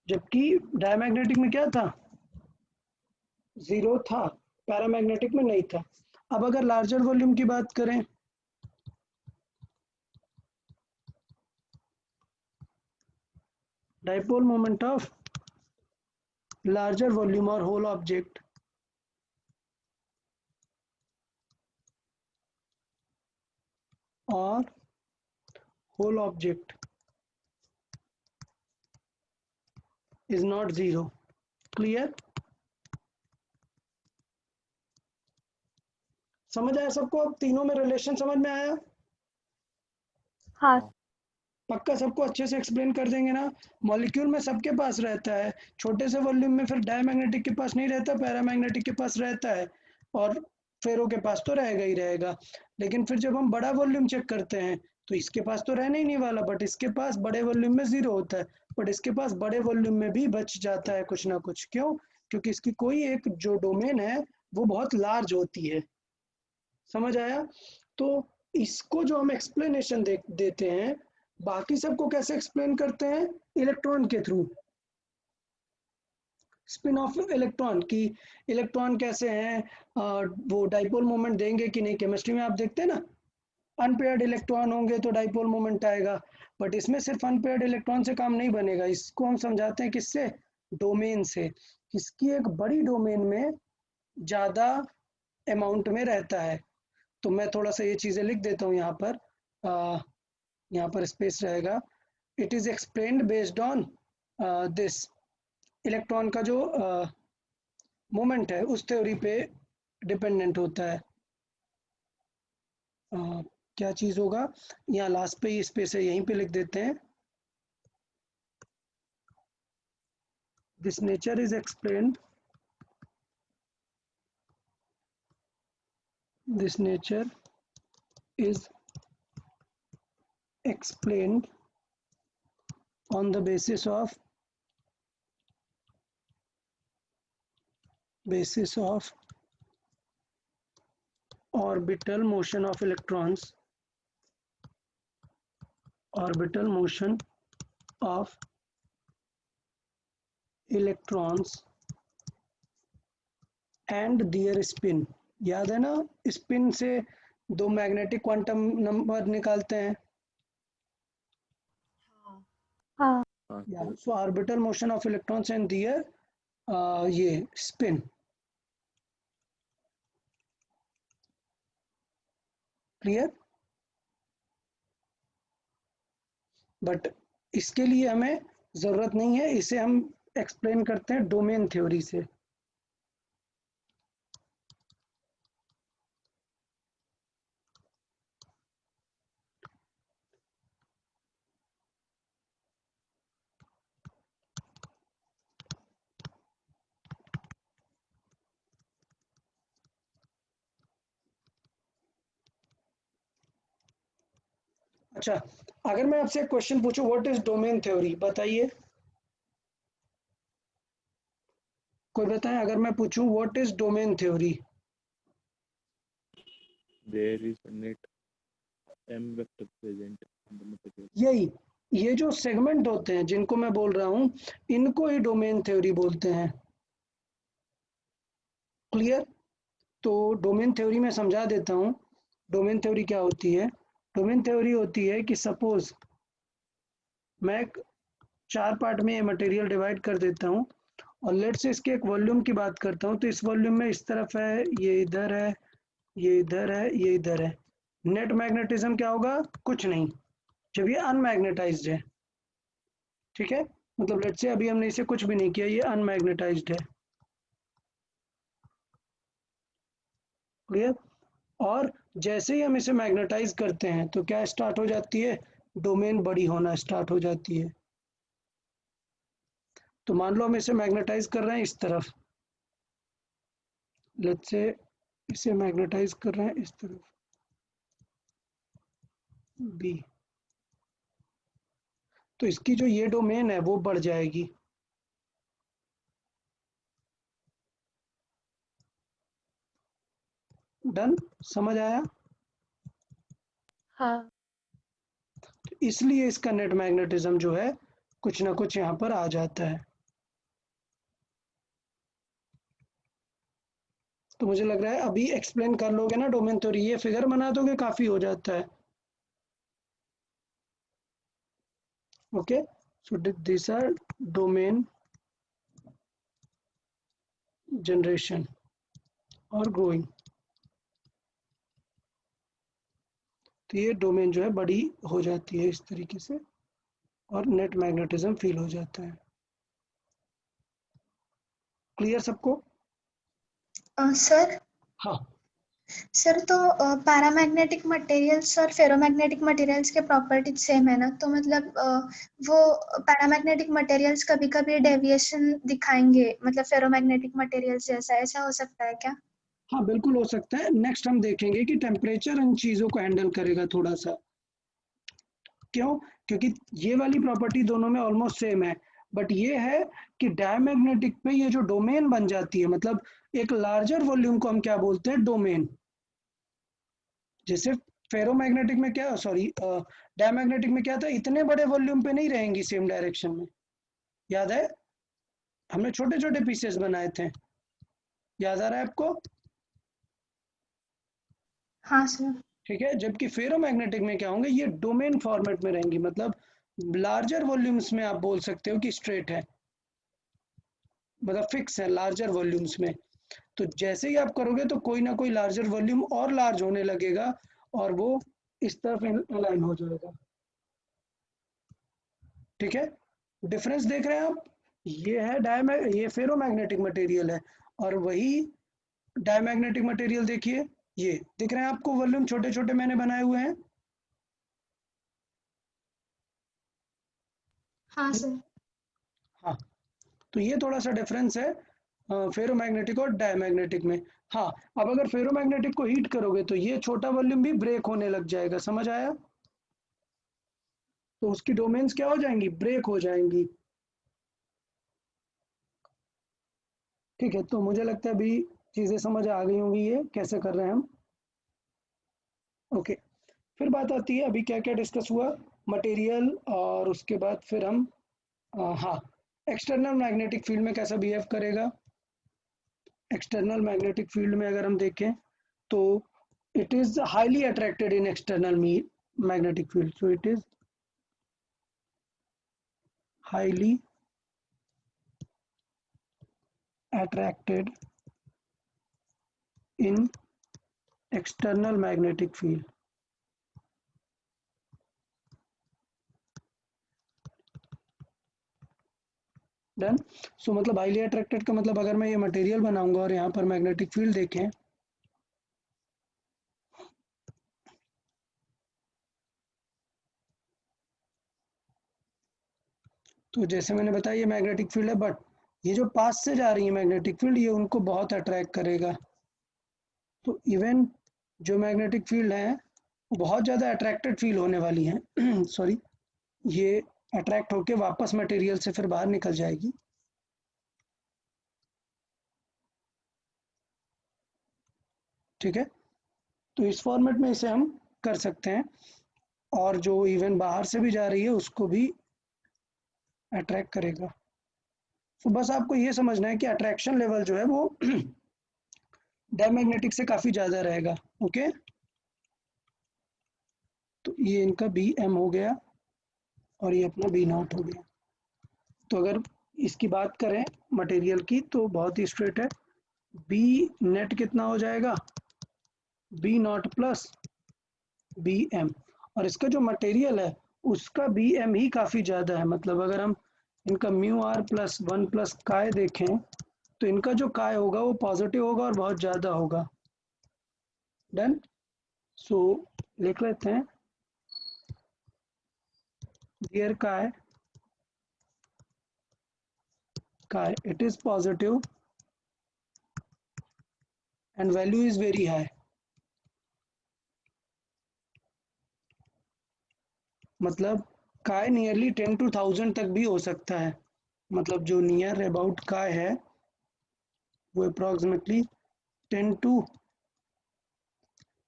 जबकि डायमैग्नेटिक में क्या था, जीरो था, पैरामैग्नेटिक में नहीं था। अब अगर लार्जर वॉल्यूम की बात करें, dipole moment of larger volume और whole object is not zero. Clear? समझ आया सबको? अब तीनों में रिलेशन समझ में आया? हाँ पक्का सबको अच्छे से एक्सप्लेन कर देंगे ना? मॉलिक्यूल में सबके पास रहता है, छोटे से वॉल्यूम में फिर डायमैग्नेटिक के पास नहीं रहता, पैरामैग्नेटिक के पास रहता है, और फेरो के पास तो रहेगा ही रहेगा। लेकिन फिर जब हम बड़ा वॉल्यूम चेक करते हैं तो इसके पास तो रहने ही नहीं वाला, बट इसके पास बड़े वॉल्यूम में जीरो होता है, बट इसके पास बड़े वॉल्यूम में भी बच जाता है कुछ ना कुछ। क्यों? क्योंकि इसकी कोई एक जो डोमेन है वो बहुत लार्ज होती है। समझ आया? तो इसको जो हम एक्सप्लेनेशन देते हैं, बाकी सबको कैसे एक्सप्लेन करते हैं? इलेक्ट्रॉन के थ्रू। स्पिन ऑफ इलेक्ट्रॉन की इलेक्ट्रॉन कैसे हैं, वो डाइपोल मोमेंट देंगे कि नहीं। केमिस्ट्री में आप देखते हैं ना, अनपेयर्ड इलेक्ट्रॉन होंगे तो डाइपोल मोमेंट आएगा, बट इसमें सिर्फ अनपेयर्ड इलेक्ट्रॉन से काम नहीं बनेगा। इसको हम समझाते हैं किससे? डोमेन से। किसकी एक बड़ी डोमेन में ज्यादा अमाउंट में रहता है। तो मैं थोड़ा सा ये चीजें लिख देता हूँ यहाँ पर, यहाँ पर स्पेस रहेगा। It is explained based on this. Electron का जो मोमेंट है उस थ्योरी पे डिपेंडेंट होता है। क्या चीज होगा, यहाँ लास्ट पे ही स्पेस है, यहीं पे लिख देते हैं। This nature is explained, this nature is explained on the basis of orbital motion of electrons, and their spin। याद है ना, स्पिन से दो मैग्नेटिक क्वांटम नंबर निकालते हैं। हाँ हाँ so orbital motion of electrons and their ये स्पिन। क्लियर? बट इसके लिए हमें जरूरत नहीं है, इसे हम एक्सप्लेन करते हैं डोमेन थ्योरी से। अच्छा, अगर मैं आपसे क्वेश्चन पूछूं व्हाट इज डोमेन थ्योरी, बताइए। कोई बताए? अगर मैं पूछूं what is domain theory? There is a net m vector present in the material. यही, ये जो सेगमेंट होते हैं जिनको मैं बोल रहा हूं, इनको ही डोमेन थ्योरी बोलते हैं। क्लियर? तो डोमेन थ्योरी में समझा देता हूं। डोमेन थ्योरी क्या होती है? डोमेन थ्योरी होती है कि सपोज मैं 4 पार्ट में ये मटेरियल डिवाइड कर देता हूँ, और लेट से इसके एक वॉल्यूम की बात करता हूँ। तो इस वॉल्यूम में इस तरफ है, ये इधर है, ये इधर है, ये इधर है। नेट मैग्नेटिज्म क्या होगा? कुछ नहीं, जब ये अनमैग्नेटाइज्ड है। ठीक है, मतलब लेट से अभी हमने इसे कुछ भी नहीं किया, ये अनमैग्नेटाइज्ड है। क्लियर? और जैसे ही हम इसे मैग्नेटाइज करते हैं तो क्या स्टार्ट हो जाती है? डोमेन बड़ी होना स्टार्ट हो जाती है। तो मान लो हम इसे मैग्नेटाइज कर रहे हैं इस तरफ, लेट्स से इसे मैग्नेटाइज कर रहे हैं इस तरफ बी, तो इसकी जो ये डोमेन है वो बढ़ जाएगी। डन, समझ आया? हाँ। तो इसलिए इसका नेट मैग्नेटिज्म जो है कुछ ना कुछ यहाँ पर आ जाता है। तो मुझे लग रहा है अभी एक्सप्लेन कर लोगे ना डोमेन थ्योरी, ये फिगर बना दोगे काफी हो जाता है। Okay, so this are domain generation और ग्रोइंग। तो ये डोमेन जो है बड़ी हो जाती है इस तरीके से और नेट मैग्नेटिज्म फील हो जाता है। क्लियर सबको? सर हाँ, सर तो पैरामैग्नेटिक मटेरियल्स और फेरोमैग्नेटिक मटेरियल्स के प्रॉपर्टीज सेम है ना, तो मतलब वो पैरामैग्नेटिक मटेरियल्स कभी कभी डेविएशन दिखाएंगे मतलब फेरोमैग्नेटिक मटेरियल्स जैसा, ऐसा हो सकता है क्या? हाँ बिल्कुल हो सकता है। नेक्स्ट हम देखेंगे कि टेम्परेचर इन चीज़ों को हैंडल करेगा थोड़ा सा। क्यों? क्योंकि ये वाली प्रॉपर्टी दोनों में ऑलमोस्ट सेम है, बट ये है कि डायमैग्नेटिक पे ये जो डोमेन बन जाती है, मतलब एक लार्जर वॉल्यूम को हम क्या बोलते हैं? डोमेन। जैसे फेरोमैग्नेटिक में क्या, सॉरी डायमैग्नेटिक में क्या था, इतने बड़े वॉल्यूम पे नहीं रहेंगी सेम डायरेक्शन में, याद है? हमने छोटे छोटे पीसेस बनाए थे, याद आ रहा है आपको? हाँ सर। ठीक है, जबकि फेरोमैग्नेटिक में क्या होंगे, ये डोमेन फॉर्मेट में रहेंगी, मतलब लार्जर वॉल्यूम्स में आप बोल सकते हो कि स्ट्रेट है, मतलब फिक्स है लार्जर वॉल्यूम्स में। तो जैसे ही आप करोगे तो कोई ना कोई लार्जर वॉल्यूम और लार्ज होने लगेगा और वो इस तरफ अलाइन हो जाएगा। ठीक है, डिफरेंस देख रहे हैं आप? ये है ये फेरोमैग्नेटिक मटेरियल है, और वही डायमैग्नेटिक मटेरियल देखिए, ये दिख रहे हैं आपको वॉल्यूम छोटे छोटे मैंने बनाए हुए हैं। हाँ सर। हाँ, तो ये थोड़ा सा डिफरेंस है फेरोमैग्नेटिक और डायमैग्नेटिक में। हाँ, अब अगर फेरोमैग्नेटिक को हीट करोगे तो ये छोटा वॉल्यूम भी ब्रेक होने लग जाएगा, समझ आया? तो उसकी डोमेन्स क्या हो जाएंगी? ब्रेक हो जाएंगी। ठीक है, तो मुझे लगता है अभी चीज़ें समझ आ गई होंगी ये कैसे कर रहे हैं हम। ओके, फिर बात आती है अभी क्या क्या डिस्कस हुआ, मटेरियल, और उसके बाद फिर हम हाँ, एक्सटर्नल मैग्नेटिक फील्ड में कैसा बिहेव करेगा। एक्सटर्नल मैग्नेटिक फील्ड में अगर हम देखें तो it is highly attracted in external magnetic field, so it is highly attracted in external magnetic field। Done. So मतलब हाईली अट्रैक्टेड का मतलब अगर मैं ये मटेरियल बनाऊंगा और यहाँ पर मैग्नेटिक फील्ड देखें तो जैसे मैंने बताया ये मैग्नेटिक फील्ड है, बट ये जो पास से जा रही है मैग्नेटिक फील्ड ये उनको बहुत अट्रैक्ट करेगा। तो इवन जो मैग्नेटिक फील्ड है वो बहुत ज़्यादा अट्रैक्टेड फील होने वाली है सॉरी, ये अट्रैक्ट होके वापस मटेरियल से फिर बाहर निकल जाएगी। ठीक है, तो इस फॉर्मेट में इसे हम कर सकते हैं, और जो इवन बाहर से भी जा रही है उसको भी अट्रैक्ट करेगा। तो बस आपको ये समझना है कि अट्रैक्शन लेवल जो है वो डायमैग्नेटिक से काफ़ी ज़्यादा रहेगा। ओके, तो ये इनका बी एम हो गया और ये अपना बी नॉट हो गया। तो अगर इसकी बात करें मटेरियल की तो बहुत ही स्ट्रेट है, बी नेट कितना हो जाएगा? B naught plus B M, और इसका जो मटेरियल है उसका बी एम ही काफ़ी ज़्यादा है। मतलब अगर हम इनका mu r plus one plus chi देखें तो इनका जो काय होगा वो पॉजिटिव होगा और बहुत ज़्यादा होगा। डन। सो लिख लेते हैं डियर काय, काय it is positive and value is very high. मतलब काय नियरली 10 to 1000 तक भी हो सकता है, मतलब जो नियर अबाउट काय है वो अप्रॉक्सीमेटली 10 to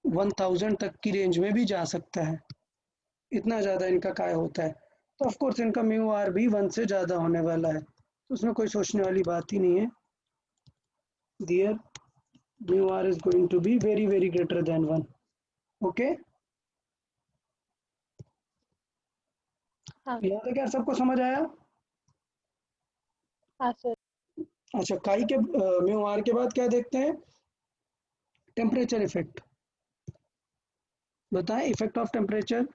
1000 तक की रेंज में भी जा सकता है, इतना ज़्यादा इनका काय होता है। तो ऑफ कोर्स इनका म्यू आर भी 1 से ज़्यादा होने वाला है, तो उसमें कोई सोचने वाली बात ही नहीं है। There mu r is going to be very very greater than 1। Okay, हाँ यहाँ तक यार सबको समझ आया? हाँ सर। अच्छा, काई के म्यू आर के बाद क्या देखते हैं? Temperature effect. बताएं इफेक्ट ऑफ टेम्परेचर।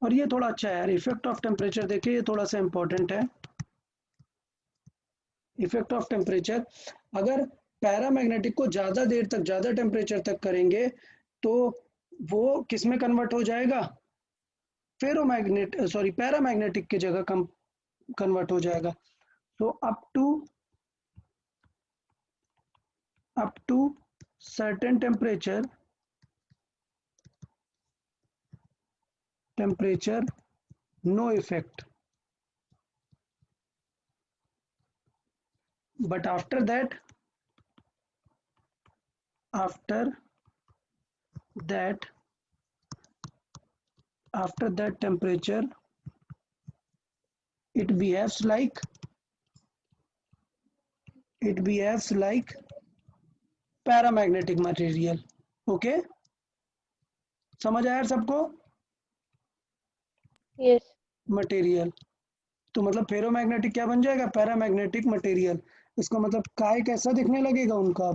और ये थोड़ा अच्छा है यार, इफेक्ट ऑफ टेम्परेचर देखिए, ये थोड़ा सा इंपॉर्टेंट है। इफेक्ट ऑफ टेम्परेचर, अगर पैरामैग्नेटिक को ज़्यादा देर तक, ज़्यादा टेम्परेचर तक करेंगे तो वो किस में कन्वर्ट हो जाएगा? पैरामैग्नेटिक की जगह कम कन्वर्ट हो जाएगा। तो up to certain temperature no effect, but after that temperature it behaves like paramagnetic material. Okay, समझ आया यार सबको? यस। मटेरियल तो मतलब फेरोमैग्नेटिक क्या बन जाएगा? Paramagnetic material. इसका मतलब काय कैसा दिखने लगेगा उनका?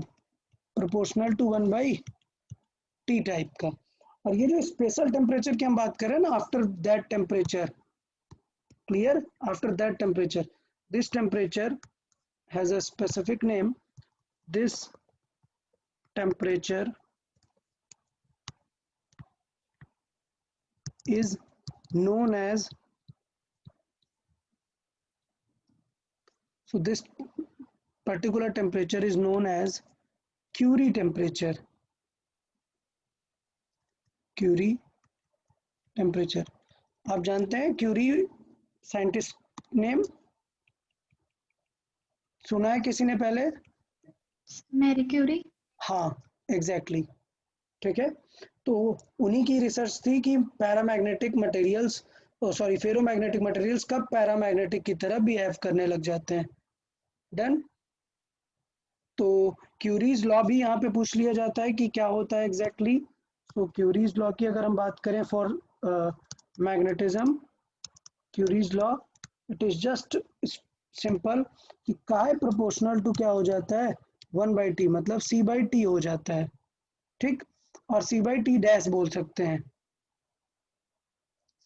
प्रोपोर्शनल टू 1/t टाइप का। और ये जो स्पेशल टेम्परेचर की हम बात करें ना, after that temperature, clear? After that temperature, this temperature has a specific name. This temperature is known as, so this particular temperature is known as Curie temperature। Curie temperature, आप जानते हैं Curie scientist name? सुना है किसी ने पहले? Marie Curie. हाँ, exactly, ठीक है। तो उन्हीं की रिसर्च थी कि पैरामैग्नेटिक मटेरियल्स, फेरोमैग्नेटिक मटेरियल्स कब पैरामैग्नेटिक की तरह बिहेव करने लग जाते हैं। डन। तो क्यूरीज लॉ भी यहाँ पे पूछ लिया जाता है कि क्या होता है एग्जैक्टली। तो क्यूरीज लॉ की अगर हम बात करें for magnetism, curies law it is just simple कि काय प्रोपोर्शनल टू क्या हो जाता है? 1/t, मतलब c/t हो जाता है, ठीक। और c/t डैश बोल सकते हैं,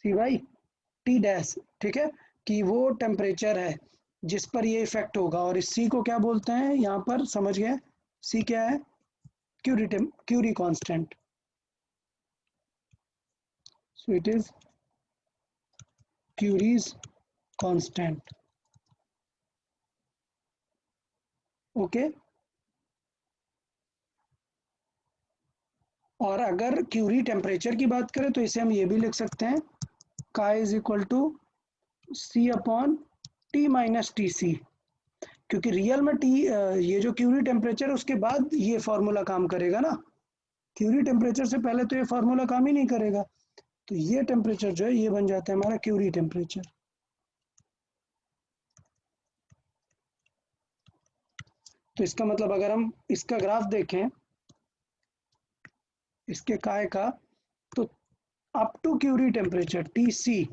c/t डैश, ठीक है, कि वो टेम्परेचर है जिस पर ये इफेक्ट होगा। और इस c को क्या बोलते हैं यहाँ पर? समझ गए? c क्या है? Curie constant. So it is Curie's constant. Okay, और अगर क्यूरी टेम्परेचर की बात करें तो इसे हम ये भी लिख सकते हैं, chi is equal to c/t minus TC, क्योंकि रियल में ये जो क्यूरी टेम्परेचर उसके बाद ये फॉर्मूला काम करेगा ना, क्यूरी टेम्परेचर से पहले तो ये फॉर्मूला काम ही नहीं करेगा। तो ये टेम्परेचर जो है ये बन जाता है हमारा क्यूरी टेम्परेचर। तो इसका मतलब अगर हम इसका ग्राफ देखें, इसके काय का, तो up to Curie temperature TC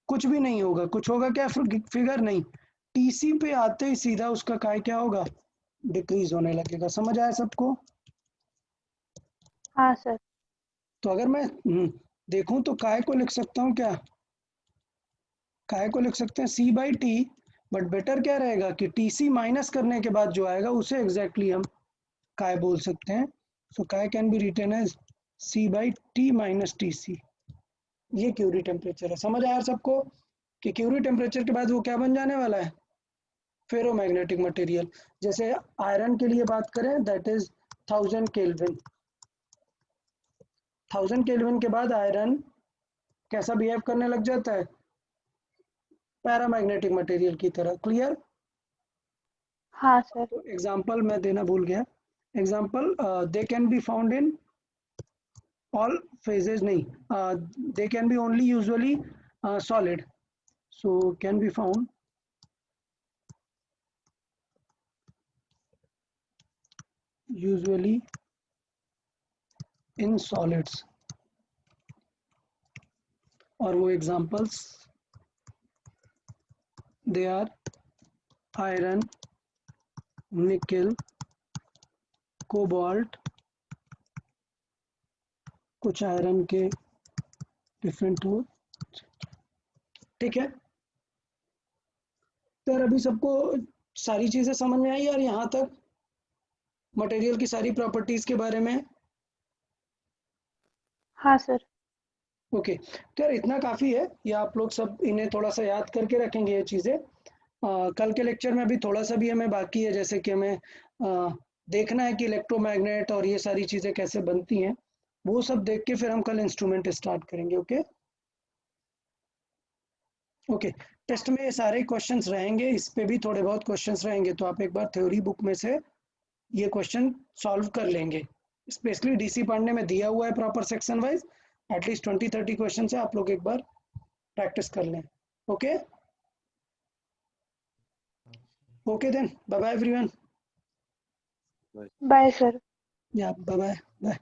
कुछ भी नहीं होगा, कुछ होगा क्या? फिगर नहीं, TC पे आते ही सीधा उसका काय क्या होगा? डिक्रीज होने लगेगा। समझ आया सबको? हाँ सर। तो अगर मैं देखूं तो काय को लिख सकता हूँ क्या? काय को लिख सकते हैं c/t, बट बेटर क्या रहेगा कि TC माइनस करने के बाद जो आएगा उसे एग्जैक्टली हम काय बोल सकते हैं। So chi can be written as c/t minus TC। ये क्यूरी टेम्परेचर है। समझ आया सबको कि क्यूरी टेम्परेचर के बाद वो क्या बन जाने वाला है? Ferromagnetic material. जैसे आयरन के लिए बात करें दैट इज 1000 केल्विन। 1000 केल्विन के बाद आयरन कैसा बिहेव करने लग जाता है, पैरामैग्नेटिक मटेरियल की तरह। क्लियर? हाँ सर। तो एग्जांपल मैं देना भूल गया। Example they can be found in all phases, नहीं, they can be only usually solid, so can be found usually in solids। और वो examples they are iron, nickel, cobalt, कुछ आयरन के डिफरेंट हो। ठीक है सर, अभी सबको सारी चीजें समझ में आई और यहाँ तक मटेरियल की सारी प्रॉपर्टीज के बारे में? हाँ सर। ओके तो यार इतना काफ़ी है, ये आप लोग सब इन्हें थोड़ा सा याद करके रखेंगे ये चीज़ें। कल के लेक्चर में अभी थोड़ा सा भी हमें बाकी है, जैसे कि हमें देखना है कि इलेक्ट्रोमैग्नेट और ये सारी चीज़ें कैसे बनती हैं, वो सब देख के फिर हम कल इंस्ट्रूमेंट स्टार्ट करेंगे। ओके ओके टेस्ट में ये सारे क्वेश्चंस रहेंगे, इस पे भी थोड़े बहुत क्वेश्चंस रहेंगे, तो आप एक बार थ्योरी बुक में से ये क्वेश्चन सॉल्व कर लेंगे। स्पेशली डीसी पांडे में दिया हुआ है proper section wise, at least 20-30 question है, आप लोग एक बार प्रैक्टिस कर लें। Okay okay then bye bye everyone. Bye sir. या बाय बाय।